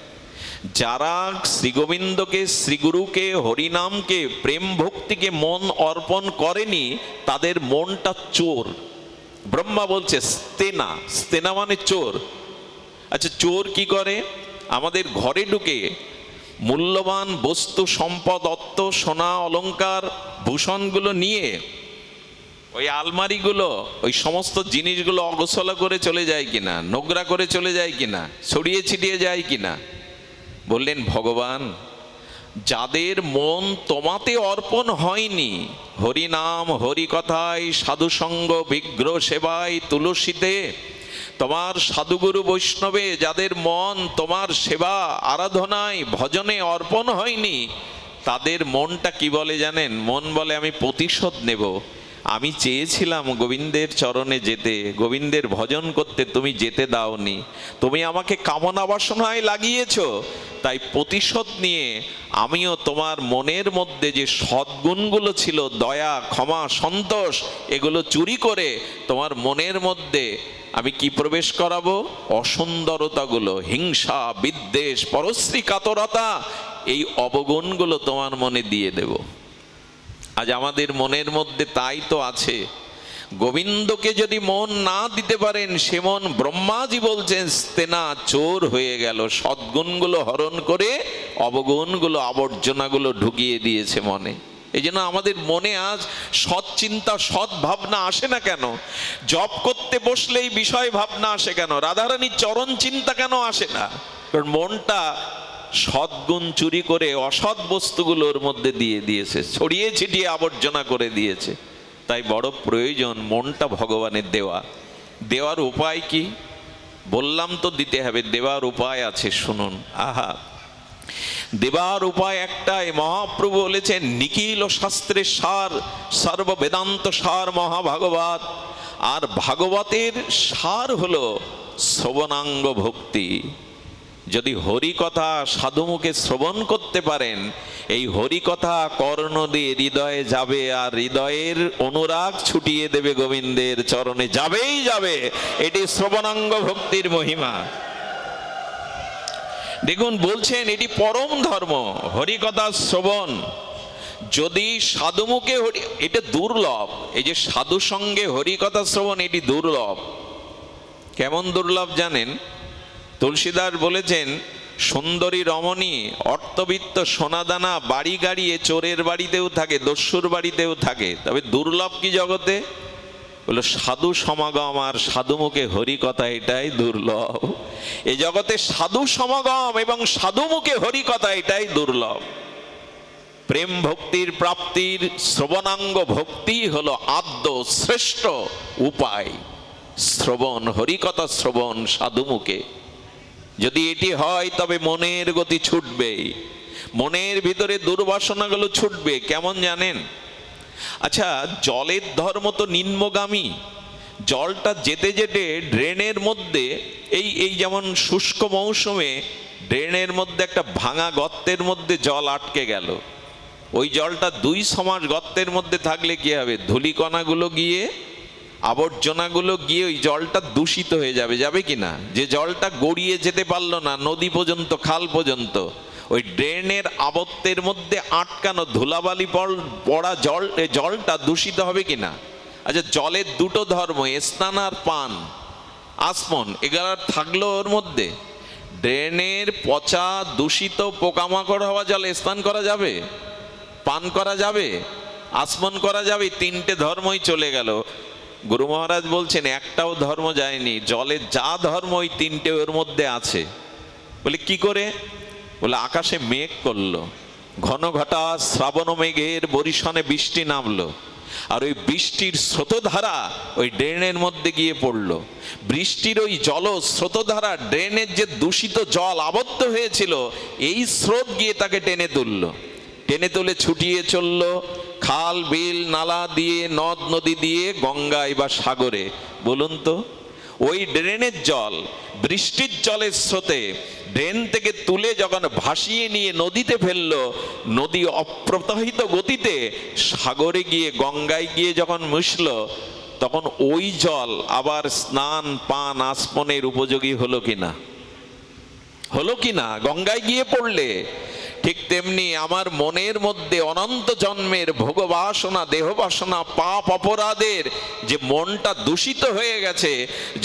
যারা শ্রীগোবিন্দকে, শ্রীগুরুকে, হরিনামকে, প্রেম ভক্তিকে মন অর্পণ করেনি, তাদের মনটা চোর। ব্রহ্মা বলছে স্তেনা, স্তেনা মানে চোর। আচ্ছা, চোর কি করে? আমাদের ঘরে ঢুকে মূল্যবান বস্তু সম্পদ, অর্থ, সোনা, অলংকার, ভূষণগুলো নিয়ে ওই আলমারিগুলো, ওই সমস্ত জিনিসগুলো অগোছলা করে চলে যায় কিনা, নোংরা করে চলে যায় কিনা, ছড়িয়ে ছিটিয়ে যায় কিনা। বললেন ভগবান, যাদের মন তোমাতে অর্পণ হয়নি, হরিনাম, হরিকথায়, সাধুসঙ্গ, বিগ্রহ সেবায়, তুলসীতে, তোমার সাধুগুরু বৈষ্ণবে যাদের মন তোমার সেবা, আরাধনায়, ভজনে অর্পণ হয়নি, তাদের মনটা কি বলে জানেন? মন বলে আমি প্রতিশোধ নেব। আমি চেয়েছিলাম গোবিন্দের চরণে যেতে, গোবিন্দের ভজন করতে, তুমি যেতে দাওনি, তুমি আমাকে কামনা বাসনায় লাগিয়েছো, তাই প্রতিশোধ নিয়ে আমিও তোমার মনের মধ্যে যে সদ্গুণগুলো ছিল, দয়া, ক্ষমা, সন্তোষ, এগুলো চুরি করে তোমার মনের মধ্যে আমি কি প্রবেশ করাবো? অসুন্দরতাগুলো, হিংসা, বিদ্বেষ, পরশ্রী কাতরতা, এই অবগুণগুলো তোমার মনে দিয়ে দেব। আজ আমাদের মনের মধ্যে তাই তো আছে। গোবিন্দকে যদি মন না দিতে পারেন, সে মন ব্রহ্মাজি বলছেন স্তেনা, চোর হয়ে গেল। সদ্গুণগুলো হরণ করে অবগুণগুলো, আবর্জনাগুলো ঢুকিয়ে দিয়েছে মনে। এই জন্য আমাদের মনে আজ সৎ চিন্তা, সৎ ভাবনা আসে না কেন? জপ করতে বসলেই বিষয় ভাবনা আসে কেন? রাধারানীর চরণ চিন্তা কেন আসে না? কারণ মনটা সদ্গুণ চুরি করে অসৎ বস্তুগুলোর মধ্যে দিয়ে দিয়েছে, ছড়িয়ে ছিটিয়ে আবর্জনা করে দিয়েছে। তাই বড় প্রয়োজন মনটা ভগবানের দেওয়া। দেওয়ার উপায় কি? বললাম তো দিতে হবে, দেওয়ার উপায় আছে, শুনুন। আহা, দেবার উপায় একটাই। মহাপ্রভু বলেছেন নিখিল শাস্ত্রের সার, সর্ব বেদান্ত সার মহাভাগবত। আর ভাগবতের সার হলো শ্রবণাঙ্গ ভক্তি। যদি হরি কথা সাধুমুখে শ্রবণ করতে পারেন, এই হরি কথা কর্ণ দিয়ে হৃদয়ে যাবে, আর হৃদয়ের অনুরাগ ছুটিয়ে দেবে গোবিন্দের চরণে, যাবেই যাবে। এটি শ্রবণাঙ্গ ভক্তির মহিমা। দেখুন, বলছেন এটি পরম ধর্ম, হরিকথা শ্রবণ। যদি সাধুমুখে এটা দুর্লভ, এই যে সাধু সঙ্গে হরিকথা শ্রবণ, এটি দুর্লভ। কেমন দুর্লভ জানেন? তুলসীদাস বলেছেন, সুন্দরী রমণী, অর্থবিত্ত, সোনাদানা, বাড়ি গাড়ি এ চোরের বাড়িতেও থাকে, দস্যুর বাড়িতেও থাকে, তবে দুর্লভ কি জগতে? বলো সাধু সমাগম আর সাধুমুখে হরিকথা, এটাই দুর্লভ। এই জগতে সাধু সমাগম এবং সাধুমুখে হরিকথা, এটাই দুর্লভ। প্রেম ভক্তির প্রাপ্তির শ্রবণাঙ্গ ভক্তি হলো আদ্য শ্রেষ্ঠ উপায়। শ্রবণ, হরিকথা শ্রবণ সাধুমুখে যদি এটি হয়, তবে মনের গতি ছুটবে, মনের ভিতরে দুর্বাসনাগুলো ছুটবে। কেমন জানেন? আচ্ছা, জলের ধর্ম তো নিম্নগামী। জলটা যেতে যেতে ড্রেনের মধ্যে, এই যেমন শুষ্ক মৌসুমে ড্রেনের মধ্যে একটা ভাঙা গর্তের মধ্যে জল আটকে গেল, ওই জলটা 2 সমাস গর্তের মধ্যে থাকলে কি হবে? ধূলিকণাগুলো গিয়ে, আবর্জনাগুলো গিয়ে ওই জলটা দূষিত হয়ে যাবে। যাবে কিনা? যে জলটা গড়িয়ে যেতে পারলো না নদী পর্যন্ত, খাল পর্যন্ত, ওই ড্রেনের আবর্তের মধ্যে আটকানো ধুলাবালি পড়া জলটা দূষিত হবে কিনা? আচ্ছা, জলের দুটো ধর্ম, স্নান আর পান, আসমন, এগুলো থাকলো ওর মধ্যে। ড্রেনের পচা দূষিত পোকামাকড় হওয়া জলে স্নান করা যাবে? পান করা যাবে? আসমন করা যাবে? 3টে ধর্মই চলে গেল। গুরু মহারাজ বলছেন একটাও ধর্ম যায়নি। জলের যা ধর্ম, ওই 3টে ওর মধ্যে আছে। বলে কি করে? বলে আকাশে মেঘ করলো, ঘন ঘটা শ্রাবণ মেঘের বরিশনে বৃষ্টি নামলো, আর ওই বৃষ্টির স্রোতধারা ওই ড্রেনের মধ্যে গিয়ে পড়লো। বৃষ্টির ওই জল স্রোতধারা ড্রেনের যে দূষিত জল আবদ্ধ হয়েছিল, এই স্রোত গিয়ে তাকে টেনে তুললো, টেনে তুলে ছুটিয়ে চললো খাল বিল নালা দিয়ে, নদ নদী দিয়ে গঙ্গায় বা সাগরে। বলুন তো, ওই ড্রেনের জল বৃষ্টির জলের স্রোতে ড্রেন থেকে তুলে যখন ভাসিয়ে নিয়ে নদীতে ফেললো, নদী অপ্রবাহিত গতিতে সাগরে গিয়ে গঙ্গায় গিয়ে যখন মিশলো, তখন ওই জল আবার স্নান পান আসমনের উপযোগী হলো কিনা? হলো কিনা? গঙ্গায় গিয়ে পড়লে। ঠিক তেমনি আমার মনের মধ্যে অনন্ত জন্মের ভোগবাসনা, দেহবাসনা, পাপ অপরাধের যে মনটা দূষিত হয়ে গেছে,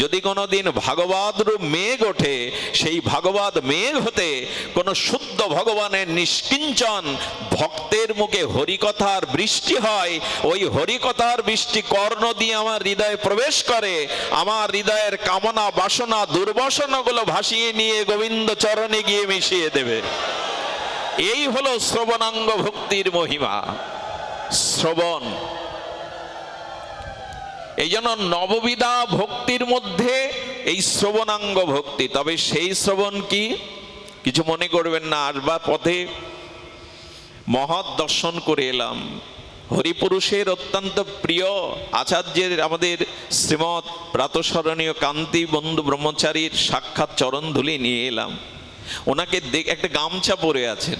যদি কোনোদিন ভাগবত রূপ মেঘ ওঠে, সেই ভাগবত মেঘ হতে কোনো শুদ্ধ ভগবানের নিষ্কিঞ্চন ভক্তের মুখে হরিকথার বৃষ্টি হয়, ওই হরিকথার বৃষ্টি কর্ণ দিয়ে আমার হৃদয়ে প্রবেশ করে, আমার হৃদয়ের কামনা বাসনা দুর্বাসনাগুলো ভাসিয়ে নিয়ে গোবিন্দ চরণে গিয়ে মিশিয়ে দেবে। এই হলো শ্রবণাঙ্গ ভক্তির মহিমা, শ্রবণ। এই জন্য নববিধা ভক্তির মধ্যে এই শ্রবণাঙ্গ ভক্তি। তবে সেই শ্রবণ কি, কিছু মনে করবেন না, আসবার পথে মহৎ দর্শন করে এলাম, হরিপুরুষের অত্যন্ত প্রিয় আচার্যের, আমাদের শ্রীমৎ প্রাতঃস্মরণীয় কান্তি বন্ধু ব্রহ্মচারীর সাক্ষাৎ চরণ ধুলি নিয়ে এলাম। ওনাকে একটা গামছা পরে আছেন,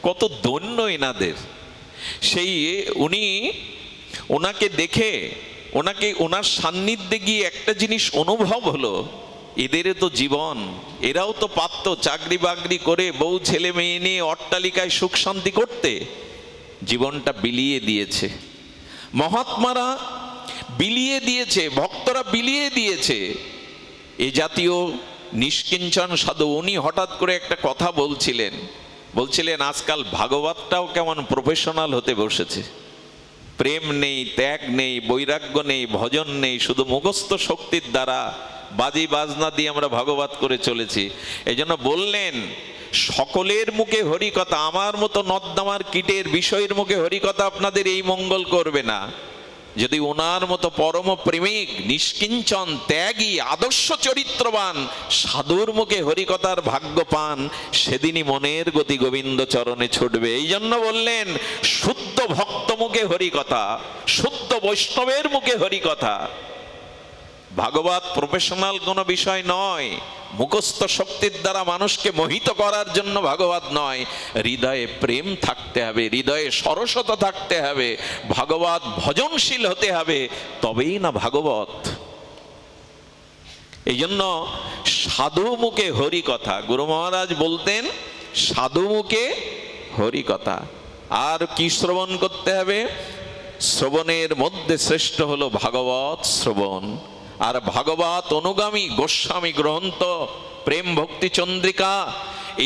কত ধন্য এনাদের। সেই ওনাকে দেখে, ওনার সান্নিধ্যে গিয়ে একটা জিনিস অনুভব হলো, এদের তো জীবন, এরাও তো পারত চাকরি বাকরি করে বউ ছেলে মেয়ে নিয়ে অট্টালিকায় সুখ শান্তি করতে, জীবনটা বিলিয়ে দিয়েছে। মহাত্মারা বিলিয়ে দিয়েছে, ভক্তরা বিলিয়ে দিয়েছে। এ জাতীয় নিষ্কিঞ্চন সাধু, উনি হঠাৎ করে একটা কথা বলছিলেন আজকাল ভাগবতটাও কেমন প্রফেশনাল হতে বসেছে। প্রেম নেই, ত্যাগ নেই, বৈরাগ্য নেই, ভজন নেই, শুধু মুখস্থ শক্তির দ্বারা বাজি বাজনা দিয়ে আমরা ভাগবত করে চলেছি। এই জন্য বললেন, সকলের মুখে হরিকথা, আমার মতো নর্দমার কীটের বিষয়ের মুখে হরিকথা আপনাদের এই মঙ্গল করবে না। যদি ওনার মতো পরম প্রেমিক, নিষ্কিঞ্চন, ত্যাগী, আদর্শ চরিত্রবান সাধুর মুখে হরিকথার ভাগ্য পান, সেদিনই মনের গতি গোবিন্দ চরণে ছুটবে। এই জন্য বললেন, শুদ্ধ ভক্ত মুখে হরিকথা, শুদ্ধ বৈষ্ণবের মুখে হরিকথা। ভাগবত প্রফেশনাল কোনো বিষয় নয়, মুখস্থ শক্তির দ্বারা মানুষকে মোহিত করার জন্য ভাগবত নয়। হৃদয়ে প্রেম থাকতে হবে, হৃদয়ে সরসতা থাকতে হবে, ভাগবত ভজনশীল হতে হবে, তবেই না ভাগবত। এই জন্য সাধু মুখে হরিকথা, গুরু মহারাজ বলতেন, সাধু মুখে হরিকথা। আর কি শ্রবণ করতে হবে? শ্রবণের মধ্যে শ্রেষ্ঠ হলো ভাগবত শ্রবণ। আর ভাগবত অনুগামী গোস্বামী গ্রন্থ, প্রেম ভক্তি চন্দ্রিকা,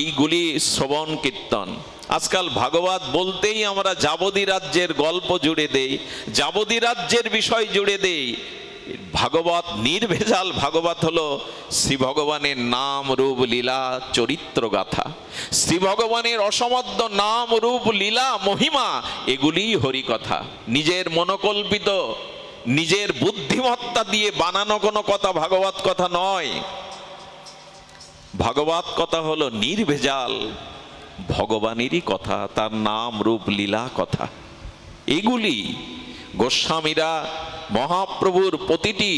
এইগুলি শ্রবণ কীর্তন। আজকাল ভাগবত বলতেই আমরা যাবদী রাজ্যের গল্প জুড়ে দেই, যাবদী রাজ্যের বিষয় জুড়ে দেই। ভাগবত নির্ভেজাল ভাগবত হলো শ্রী ভগবানের নাম রূপ লীলা চরিত্র গাথা। শ্রী ভগবানের অসমাদ্য নাম রূপ লীলা মহিমা, এগুলিই হরিকথা। নিজের মনোকল্পিত, নিজের বুদ্ধিমত্তা দিয়ে বানানো কোনো কথা ভাগবত কথা নয়। ভাগবত কথা হলো নির্ভেজাল ভগবানেরই কথা, তার নাম রূপ লীলা কথা। এগুলি গোস্বামীরা মহাপ্রভুর প্রতিটি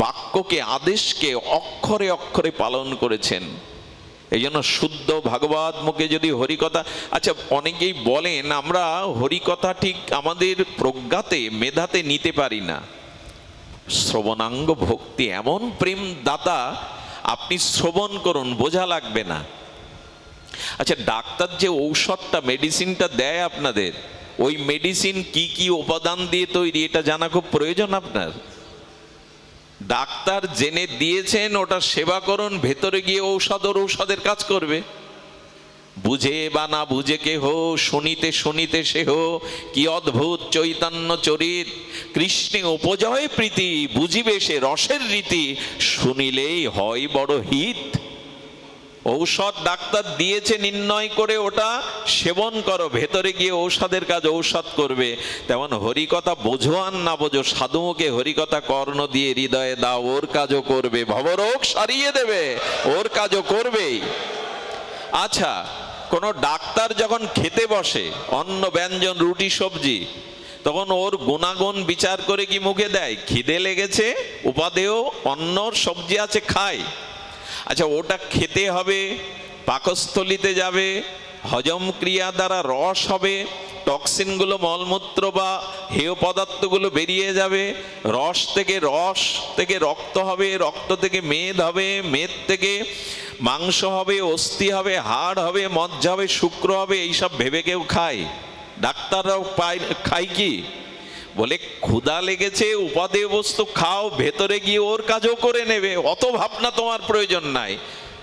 বাক্যকে, আদেশকে অক্ষরে অক্ষরে পালন করেছেন। এই জন্য শুদ্ধ ভাগবত মুখে যদি হরিকথা, আচ্ছা অনেকেই বলেন আমরা হরিকথা ঠিক আমাদের প্রজ্ঞাতে মেধাতে নিতে পারি না। শ্রবণাঙ্গ ভক্তি এমন প্রেম দাতা, আপনি শ্রবণ করুন, বোঝা লাগবে না। আচ্ছা ডাক্তার যে ঔষধটা, মেডিসিনটা দেয় আপনাদের, ওই মেডিসিন কি কি উপাদান দিয়ে তৈরি এটা জানা খুব প্রয়োজন আপনার। ডাক্তার জেনে দিয়েছেন, ওটা সেবা করুন, ভেতরে গিয়ে ঔষধের কাজ করবে। বুঝে বা না বুঝে কেহ, শুনিতে শুনিতে সেহ, কি অদ্ভুত চৈতন্য চরিত, কৃষ্ণে উপজয় প্রীতি, বুঝিবে সে রসের রীতি, শুনিলেই হয় বড় হিত। ঔষধ ডাক্তার দিয়েছে নির্ণয় করে ওটা সেবন করো, ভেতরে গিয়ে ঔষধের কাজ ঔষধ করবে। তেমন হরিকথা বোঝো আর না বোঝো, সাধুমুখে হরিকথা কর্ণ দিয়ে হৃদয়ে দাও, ওর কাজও করবে, ভবরোগ সারিয়ে দেবে, ওর কাজও করবেই। আচ্ছা, কোনো ডাক্তার যখন খেতে বসে অন্ন ব্যঞ্জন রুটি সবজি, তখন ওর গুণাগুণ বিচার করে কি মুখে দেয়? খিদে লেগেছে, উপাদেয় অন্ন সবজি আছে, খায়। আচ্ছা, ওটা খেতে হবে, পাকস্থলিতে যাবে, হজম ক্রিয়া দ্বারা রস হবে, টক্সিনগুলো মলমূত্র বা হেয় পদার্থগুলো বেরিয়ে যাবে, রস থেকে রক্ত হবে, রক্ত থেকে মেদ হবে, মেদ থেকে মাংস হবে, অস্থি হবে, হাড় হবে, মজ্জা হবে, শুক্র হবে। এইসব ভেবে কেউ খায়? ডাক্তাররাও খায় কি? বলে ক্ষুধা লেগেছে, উপাদেয় বস্তু খাও, ভেতরে গিয়ে ওর কাজও করে নেবে, অত ভাবনা তোমার প্রয়োজন নাই।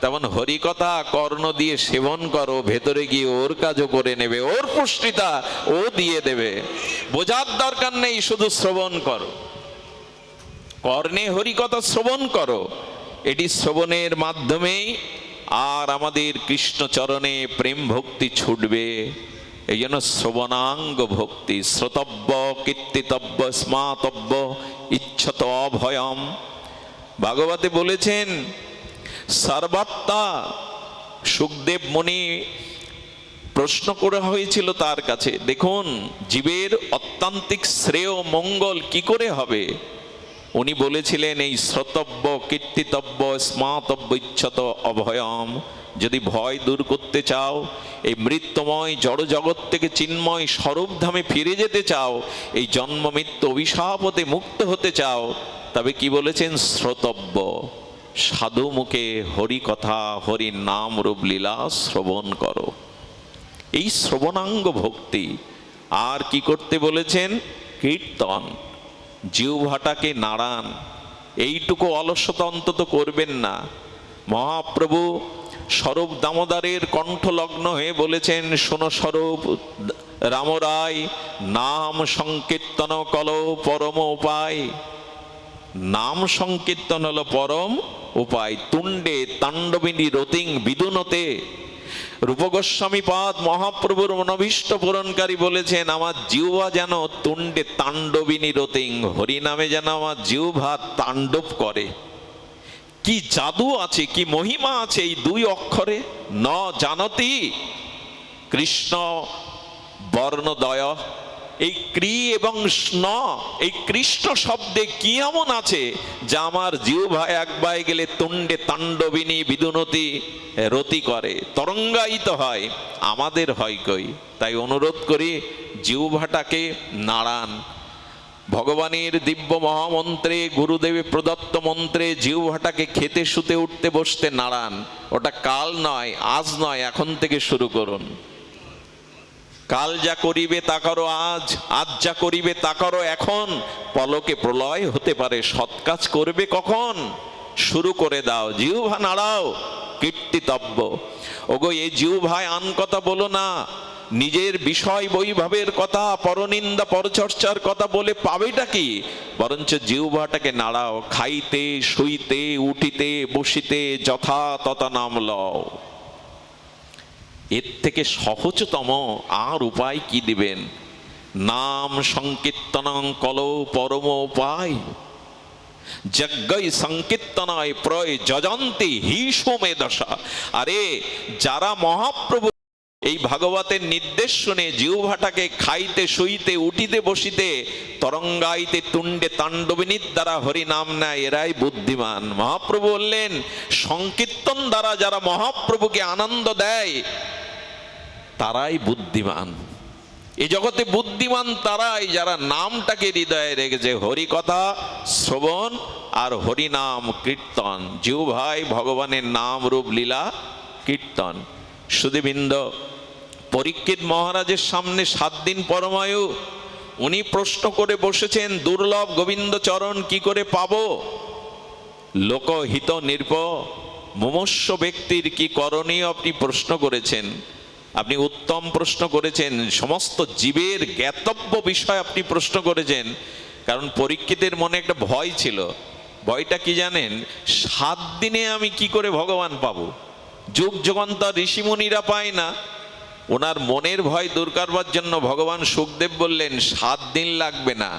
তেমন হরিকথা কর্ণ দিয়ে সেবন করো, ভেতরে গিয়ে ওর কাজও করে নেবে, ওর পুষ্টিতা ও দিয়ে দেবে। বোঝার দরকার নেই, শুধু শ্রবণ করো, কর্ণে হরিকথা শ্রবণ করো। এটি শ্রবণের মাধ্যমেই আর আমাদের কৃষ্ণচরণে প্রেম ভক্তি ছুটবে। এই জন্য শ্রবণাঙ্গ ভক্তি, শ্রোতব্য কীর্তিতব্য স্মাতব্য ইচ্ছত অভয়ম। ভাগবতে বলেছেন সর্বাত্মা, সুখদেব মুনি প্রশ্ন করা হয়েছিল তার কাছে, দেখুন জীবের অত্যান্তিক শ্রেয় মঙ্গল কি করে হবে? উনি বলেছিলেন এই শ্রোতব্য কীর্তিতব্য স্মাতব্য ইচ্ছত অভয়ম। যদি ভয় দূর করতে চাও, এই মৃত্যুময় জড় জগৎ থেকে চিন্ময় স্বরূপধামে ফিরে যেতে চাও, এই জন্ম মৃত্যু অভিশাপ হতে মুক্ত হতে চাও, তবে কি বলেছেন? শ্রোতব্য, সাধু মুখে হরি কথা হরি নাম রূপ লীলা শ্রবণ করো। এই শ্রবণাঙ্গ ভক্তি। আর কি করতে বলেছেন? কীর্তন, জিহ্বাটাকে নাড়ান। এইটুকু অলসতা অন্তত করবেন না। মহাপ্রভু স্বরূপ দামোদরের কণ্ঠলগ্ন হয়ে বলেছেন, শোনো স্বরূপ রামরায়, নাম সংকীর্তন কলো পরম উপায়। নাম সংকীর্তন হলো পরম উপায়। তুণ্ডে তাণ্ডবিনী রতিং বিদুনতে। রূপ গোস্বামী পাদ মহাপ্রভুর মনোভীষ্ট পূরণকারী বলেছেন, আমার জিহ্বা যেন তুণ্ডে তাণ্ডবিনী রতিং, হরিনামে যেন আমার জিহ্বা তাণ্ডব করে। কি জাদু আছে, কি মহিমা আছে এই দুই অক্ষরে। ন জানতি কৃষ্ণ বর্ণদয়, এই ক্রি এবং স্ন, এই কৃষ্ণ শব্দে কি এমন আছে যা আমার জিহ্বা একবার গেলে তুণ্ডে তাণ্ডবিনী বিদুনতি রতি করে, তরঙ্গায়িত হয়। আমাদের হয় কই? তাই অনুরোধ করি, জিহ্বাটাকে নাড়ান। ভগবানের দিব্য মহামন্ত্রে, গুরুদেবের প্রদত্ত মন্ত্রে জিহ্বাটাকে খেতে শুতে উঠতে বসতে নাড়ান। ওটা কাল নয়, আজ নয়, এখন থেকে শুরু করুন। কাল যা করিবে তা করো আজ, আজ যা করিবে তা করো এখন। পলকে প্রলয় হতে পারে, সৎ কাজ করবে কখন? শুরু করে দাও, জিহ্বা নাড়াও। কীর্তিতব্য, ওগো এই জিহ্বায় আন কথা বলো না, নিজের বিষয় বৈভবের কথা, পরনিন্দা পরচর্চার কথা বলে পাবেটা কি? বরঞ্চ জিহ্বাটাকে নাড়াও। খাইতে শুইতে উঠিতে বসিতে যথা তথা নাম লও। এর থেকে সহজতম আর উপায় কি দিবেন? নাম সংকীর্তনং কলো পরম উপায়। যজ্ঞই সংকীর্তনায় প্রয় যজন্তি হিসোমে দশা। আরে যারা মহাপ্রভু এই ভাগবতের নির্দেশ শুনে জিহ্বাটাকে খাইতে শুইতে উঠিতে বসিতে তরঙ্গাইতে তুণ্ডে তাণ্ডবিনীর দ্বারা হরি নাম নেয়, এরাই বুদ্ধিমান। মহাপ্রভু বললেন, সংকীর্তন দ্বারা যারা মহাপ্রভুকে আনন্দ দেয় তারাই বুদ্ধিমান। এই জগতে বুদ্ধিমান তারাই যারা নামটাকে হৃদয়ে রেখেছে। হরি কথা শ্রবণ আর হরি নাম কীর্তন, জিহ্বায় ভগবানের নাম রূপ লীলা কীর্তন। সুধীবৃন্দ, পরীক্ষিত মহারাজের সামনে 7 দিন পরমায়ু। উনি প্রশ্ন করে বসেছেন, দুর্লভ গোবিন্দ চরণ কি করে পাবো? লোকহিত নির্প মুমুষ্য ব্যক্তির কি করণীয় আপনি প্রশ্ন করেছেন। আপনি উত্তম প্রশ্ন করেছেন। সমস্ত জীবের জ্ঞাতব্য বিষয় আপনি প্রশ্ন করেছেন। কারণ পরীক্ষিতের মনে একটা ভয় ছিল। ভয়টা কি জানেন? 7 দিনে আমি কি করে ভগবান পাবো? যুগ যুগান্তর ঋষিমুনিরা পায় না। ওনার মনের ভয় দূর করবার জন্য ভগবান সুখদেব বললেন 7 দিন লাগবে না,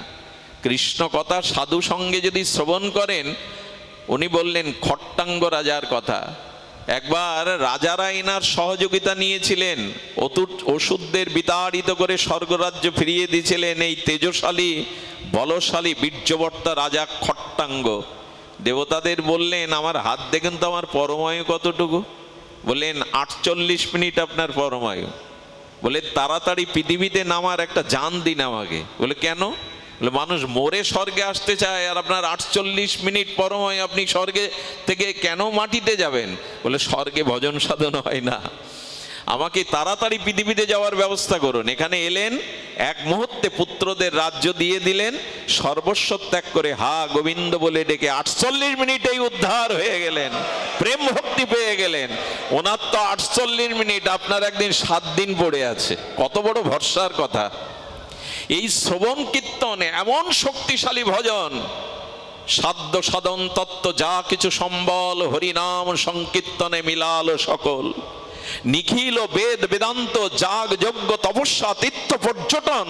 কৃষ্ণ কথা সাধু সঙ্গে যদি শ্রবণ করেন। উনি বললেন খট্টাঙ্গ রাজার কথা। একবার রাজারা এনার সহযোগিতা নিয়েছিলেন, ওষুধদের বিতাড়িত করে স্বর্গরাজ্য ফিরিয়ে দিয়েছিলেন এই তেজশালী বলশালী বীর্যবর্তা রাজা খট্টাঙ্গ। দেবতাদের বললেন আমার হাত দেখেন তো আমার পরমায়ু কতটুকু। বললেন 48 মিনিট আপনার পরমায়ু। বলে তাড়াতাড়ি পৃথিবীতে নামার একটা যান দিন আমাকে। বলে কেন? বলে মানুষ মরে স্বর্গে আসতে চায়, আর আপনার 48 মিনিট পরমায়ু, আপনি স্বর্গে থেকে কেন মাটিতে যাবেন? বলে স্বর্গে ভজন সাধন হয় না, আমাকে তাড়াতাড়ি পৃথিবীতে যাওয়ার ব্যবস্থা করুন। এখানে এলেন, এক মুহূর্তে পুত্রদের রাজ্য দিয়ে দিলেন, সর্বস্ব ত্যাগ করে হা গোবিন্দ বলে ডেকে 48 মিনিটেই উদ্ধার হয়ে গেলেন, প্রেম ভক্তি পেয়ে গেলেন। ওনার তো 48 মিনিট, আপনার একদিন 7 দিন পড়ে আছে। কত বড় ভরসার কথা! এই শ্রবণ কীর্তনে এমন শক্তিশালী ভজন, সাধ্য সাধন তত্ত্ব যা কিছু সম্বল, হরিনাম সংকীর্তনে মিলালো সকল। নিখিল বেদ বেদান্ত যাগ যজ্ঞ তপস্যা তীর্থ পর্যটন,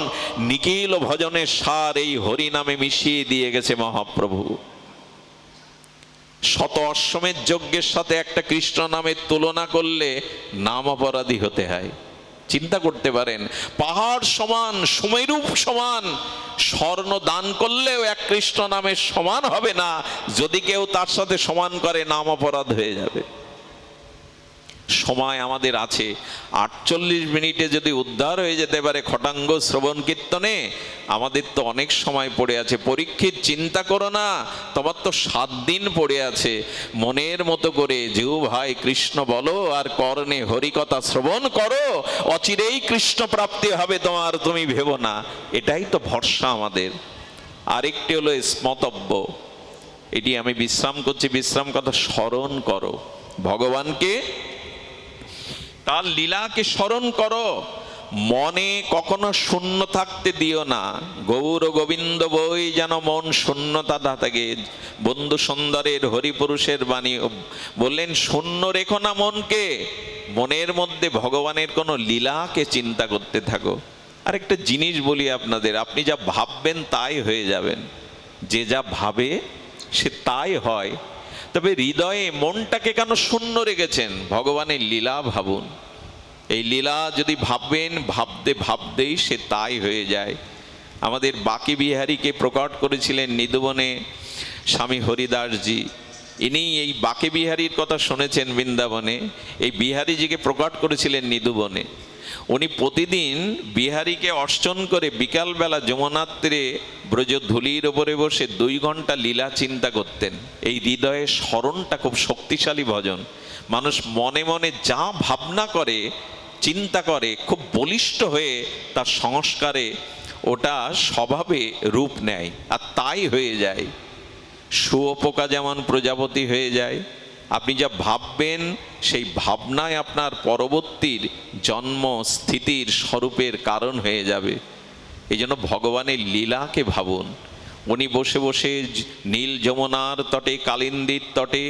নিখিল ভজনের সার এই হরিনামে মিশিয়ে দিয়ে গেছে মহাপ্রভু। শত অশ্বমেধ যজ্ঞের সাথে একটা কৃষ্ণ নামের তুলনা করলে নাম অপরাধী হতে হয়। চিন্তা করতে পারেন, পাহাড় সমান সুমেরূপ সমান স্বর্ণ দান করলেও এক কৃষ্ণ নামের সমান হবে না। যদি কেউ তার সাথে সমান করে নাম অপরাধ হয়ে যাবে। সময় আমাদের আছে, 48 মিনিটে যদি উদ্ধার হয়ে যেতে পারে খটাঙ্গ শ্রবণ কীর্তনে, আমাদের তো অনেক সময় পড়ে আছে। পরীক্ষিত চিন্তা করো না, তোমার তো 7 দিন পড়ে আছে। মনের মতো করে জিহ্বা ভাই কৃষ্ণ বলো আর কর্ণে হরিকথা শ্রবণ করো, অচিরেই কৃষ্ণ প্রাপ্তি হবে তোমার, তুমি ভেবো না। এটাই তো ভরসা আমাদের। আরেকটি হলো স্মতব্য, এটি আমি বিশ্রাম করছি, বিশ্রাম কথা স্মরণ করো, ভগবানকে তার লীলাকে স্মরণ করো, মনে কখনো শূন্য থাকতে দিও না। গৌর গোবিন্দ বই যেন মন শূন্যতা থাকে। বন্ধু সুন্দরের হরিপুরুষের বাণী বললেন শূন্য রেখো না মনকে, মনের মধ্যে ভগবানের কোনো লীলাকে চিন্তা করতে থাকো। আরেকটা জিনিস বলি আপনাদের, আপনি যা ভাববেন তাই হয়ে যাবেন। যে যা ভাবে সে তাই হয়। তবে হৃদয়ে মনটাকে কেন শূন্য রেখেছেন? ভগবানের লীলা ভাবুন। এই লীলা যদি ভাববেন, ভাবতে ভাবতেই সে তাই হয়ে যায়। আমাদের বাকি বিহারীকে প্রকট করেছিলেন নিধুবনে স্বামী হরিদাসজি। ইনি এই বাকি বিহারীর কথা শুনেছেন বৃন্দাবনে। এই বিহারীজিকে প্রকট করেছিলেন নিধুবনে। উনি প্রতিদিন বিহারীকে অর্চন করে বিকালবেলা যমুনার তীরে ব্রজ ধুলির ওপরে বসে 2 ঘন্টা লীলা চিন্তা করতেন। এই হৃদয়ের স্মরণটা খুব শক্তিশালী ভজন। মানুষ মনে মনে যা ভাবনা করে, চিন্তা করে, খুব বলিষ্ঠ হয়ে তার সংস্কারে ওটা স্বভাবে রূপ নেয়, আর তাই হয়ে যায়। শুয়োপোকা যেমন প্রজাপতি হয়ে যায়, আপনি যা ভাববেন সেই ভাবনায় আপনার পরবর্তীর জন্ম স্থিতির স্বরূপের কারণ হয়ে যাবে। এই জন্য ভগবানের লীলাকে ভাবুন। উনি বসে বসে নীল যমুনার তটে, কালিন্দীর তটে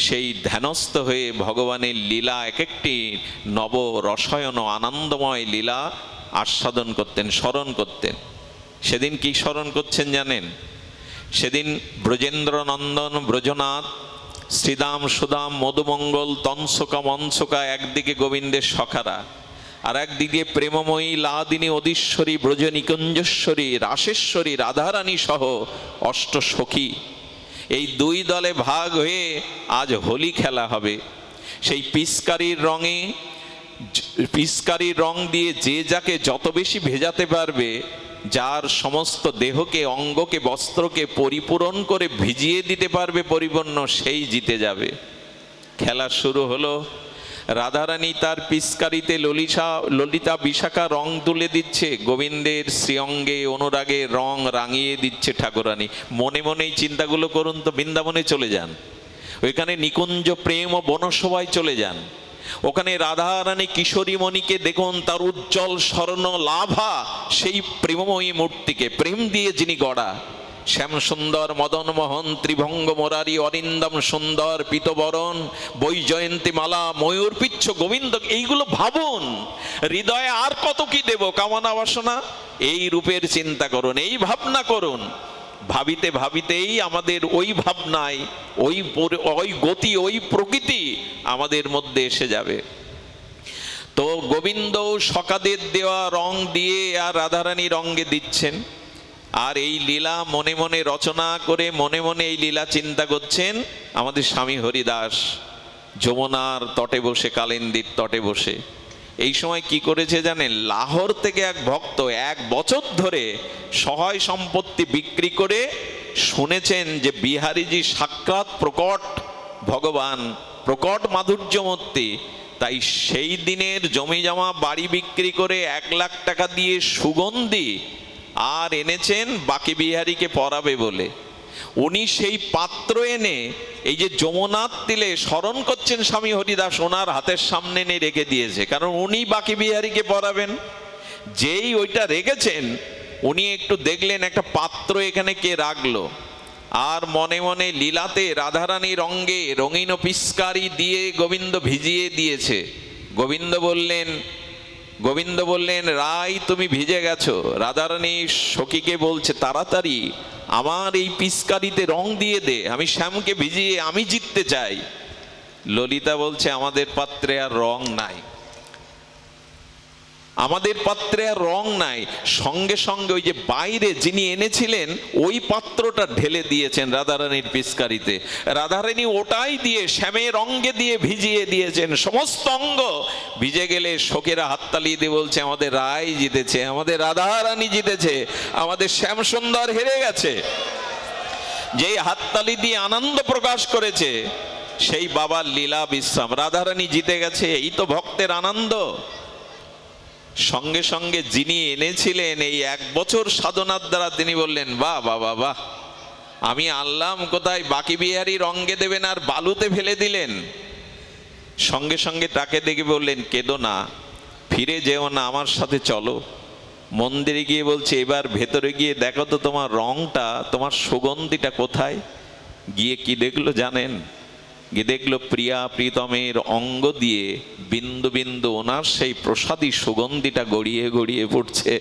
সেই ধ্যানস্থ হয়ে ভগবানের লীলা, এক একটি নব রসায়ন আনন্দময় লীলা আস্বাদন করতেন, স্মরণ করতেন। সেদিন কি স্মরণ করছেন জানেন? সেদিন ব্রজেন্দ্র নন্দন ব্রজনাথ, শ্রীদাম সুদাম মধুমঙ্গল তনসকা মনসকা একদিকে গোবিন্দের সখারা, আর একদিকে প্রেমময়ী লাদিনী অধীশ্বরী ব্রজনিকুঞ্জেশ্বরী রাসেশ্বরী রাধারানী সহ 8 সখী। এই 2 দলে ভাগ হয়ে আজ হোলি খেলা হবে। সেই পিচকারির রং দিয়ে যে যাকে যত বেশি ভেজাতে পারবে, যার সমস্ত দেহকে, অঙ্গকে, বস্ত্রকে পরিপূরণ করে ভিজিয়ে দিতে পারবে পরিপূর্ণ, সেই জিতে যাবে। খেলা শুরু হলো। রাধারানী তার পিচকারিতে ললিতা বিশাখা রং তুলে দিচ্ছে, গোবিন্দের শ্রীঅঙ্গে অনুরাগে রং রাঙিয়ে দিচ্ছে ঠাকুরানী। মনে মনেই চিন্তাগুলো করুন তো, বৃন্দাবনে চলে যান, ওইখানে নিকুঞ্জ প্রেম ও বনসভায় চলে যান। ওখানে রাধারানী কিশোরী মণিকে দেখুন, তার উজ্জ্বল স্বর্ণ লাভা সেই প্রেমময়ী মূর্তিকে, প্রেম দিয়ে যিনি গড়া, শ্যাম সুন্দর, মদন মোহন, ত্রিভঙ্গ মুরারি, অরিন্দম সুন্দর, পীতবরণ, বৈজয়ন্তী মালা, ময়ূর পিচ্ছ গোবিন্দ, এইগুলো ভাবুন। হৃদয়ে আর কত কি দেব কামনা বাসনা, এই রূপের চিন্তা করুন, এই ভাবনা করুন। ভাবিতে ভাবিতেই আমাদের ওই ভাবনায় ওই গতি, ওই প্রকৃতি আমাদের মধ্যে এসে যাবে। তো গোবিন্দ সকাদের দেওয়া রং দিয়ে আর রাধারানী রঙে দিচ্ছেন, আর এই লীলা মনে মনে রচনা করে মনে মনে এই লীলা চিন্তা করছেন আমাদের স্বামী হরিদাস যমুনার তটে বসে, কালিন্দীর তটে বসে। এই সময় কি করেছে জানেন? লাহোর থেকে এক ভক্ত 1 বছর ধরে সহায় সম্পত্তি বিক্রি করে শুনেছেন যে বিহারীজি সাক্ষাৎ প্রকট ভগবান, প্রকট মাধুর্যমূর্তি। তাই সেই দিনের জমি জমা বাড়ি বিক্রি করে 1 লাখ টাকা দিয়ে সুগন্ধি আর এনেছেন বাকি বিহারীকে পরাবে বলে। উনি সেই পাত্র এনে এই যে যমুনার তীরে স্মরণ করছেন স্বামী হরিদাস, ওনার হাতের সামনে এনে রেখে দিয়েছে, কারণ উনি বাকি বিহারীকে পরাবেন। যেই ওইটা রেখেছেন উনি একটু দেখলেন একটা পাত্র এখানে কে রাখলো, আর মনে মনে লীলাতে রাধারানীর অঙ্গে রঙিন পিস্কারি দিয়ে গোবিন্দ ভিজিয়ে দিয়েছে। গোবিন্দ বললেন রাই তুমি ভিজে গেছো। রাধারানী সখীকে বলছে তাড়াতাড়ি আমার এই পিস্কারিতে রং দিয়ে দে, আমি শ্যামকে ভিজিয়ে আমি জিততে চাই। ললিতা বলছে আমাদের পাত্রে আর রং নাই, আমাদের পাত্রে আর রং নাই। সঙ্গে সঙ্গে ওই যে বাইরে যিনি এনেছিলেন ওই পাত্রটা ঢেলে দিয়েছেন রাধারানীর পিস্কারিতে। রাধারানী ওটাই দিয়ে শ্যামের অঙ্গে দিয়ে ভিজিয়ে দিয়েছেন, সমস্ত অঙ্গ ভিজে গেলে শোকেরা হাততালি দিয়ে বলছে আমাদের রায় জিতেছে, আমাদের রাধারানী জিতেছে, আমাদের শ্যাম সুন্দর হেরে গেছে। যেই হাততালি দিয়ে আনন্দ প্রকাশ করেছে সেই বাবার লীলা বিশ্রাম, রাধারানী জিতে গেছে, এই তো ভক্তের আনন্দ। সঙ্গে সঙ্গে যিনি এনেছিলেন এই 1 বছর সাধনার দ্বারা তিনি বললেন বাহ বাহ বাহ বাহ, আমি আনলাম কোথায়, বাকি বিহারীর অঙ্গে দেবেন আর বালুতে ফেলে দিলেন। সঙ্গে সঙ্গে তাকে দেখে বললেন কেঁদো না, ফিরে যেও না, আমার সাথে চলো। মন্দিরে গিয়ে বলছে এবার ভেতরে গিয়ে দেখো তো তোমার রংটা, তোমার সুগন্ধিটা কোথায়। গিয়ে কি দেখলো জানেন? গিয়ে দেখলো প্রিয়া প্রীতমের অঙ্গ দিয়ে বিন্দু বিন্দু ওনার সেই প্রসাদী সুগন্ধিটা গড়িয়ে গড়িয়ে পড়ছে।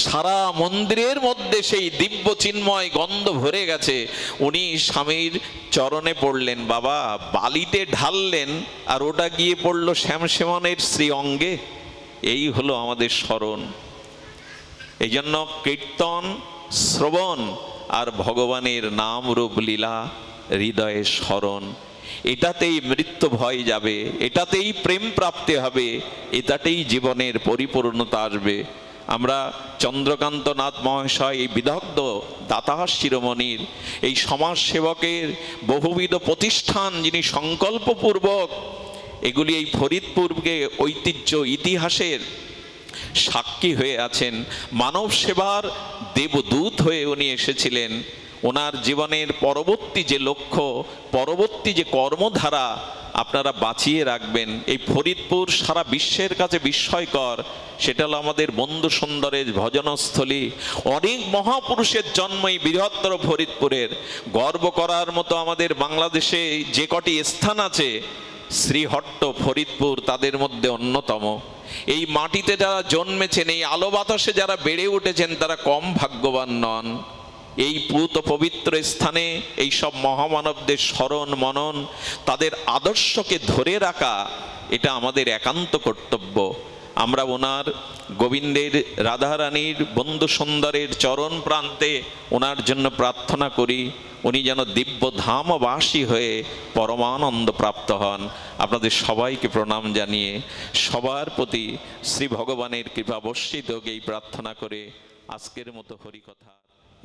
সারা মন্দিরের মধ্যে সেই দিব্য চিন্ময় গন্ধ ভরে গেছে। উনি স্বামীর চরণে পড়লেন, বাবা বালিতে ঢাললেন আর ওটা গিয়ে পড়লো শ্যামসেমনের শ্রী অঙ্গে। এই হলো আমাদের স্মরণ। এই জন্য কীর্তন, শ্রবণ আর ভগবানের নাম রূপ লীলা হৃদয়ে স্মরণ, এটাতেই মৃত্যু ভয় যাবে, এটাতেই প্রেম প্রাপ্তি হবে, এটাতেই জীবনের পরিপূর্ণতা আসবে। আমরা চন্দ্রকান্ত নাথ মহাশয় এই বিদগ্ধ দাতা শিরোমণির এই সমাজ সেবকের বহুবিধ প্রতিষ্ঠান যিনি সংকল্পপূর্বক এগুলি এই ফরিদপুরকে ঐতিহ্য ইতিহাসের সাক্ষী হয়ে আছেন, মানব সেবার দেবদূত হয়ে উনি এসেছিলেন। ওনার জীবনের পরবর্তী যে লক্ষ্য, পরবর্তী যে কর্মধারা আপনারা বাঁচিয়ে রাখবেন। এই ফরিদপুর সারা বিশ্বের কাছে বিস্ময়কর, সেটা হলো আমাদের বন্ধু সুন্দরের ভজনস্থলী। অনেক মহাপুরুষের জন্ম এই বৃহত্তর ফরিদপুরের। গর্ব করার মতো আমাদের বাংলাদেশে যে কটি স্থান আছে, শ্রীহট্ট, ফরিদপুর তাদের মধ্যে অন্যতম। এই মাটিতে যারা জন্মেছেন, এই আলো বাতাসে যারা বেড়ে উঠেছেন, তারা কম ভাগ্যবান নন। এই পুত পবিত্র স্থানে এই সব মহামানবদের স্মরণ মনন, তাদের আদর্শকে ধরে রাখা, এটা আমাদের একান্ত কর্তব্য। আমরা ওনার গোবিন্দের, রাধারানীর, বন্ধু সুন্দরের চরণ প্রান্তে ওনার জন্য প্রার্থনা করি, উনি যেন দিব্য ধামবাসী হয়ে পরমানন্দ প্রাপ্ত হন। আপনাদের সবাইকে প্রণাম জানিয়ে সবার প্রতি শ্রী ভগবানের কৃপা বর্ষিত হোক এই প্রার্থনা করে আজকের মতো হরিকথা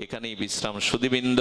এখানেই বিশ্রাম। সুধীবৃন্দ।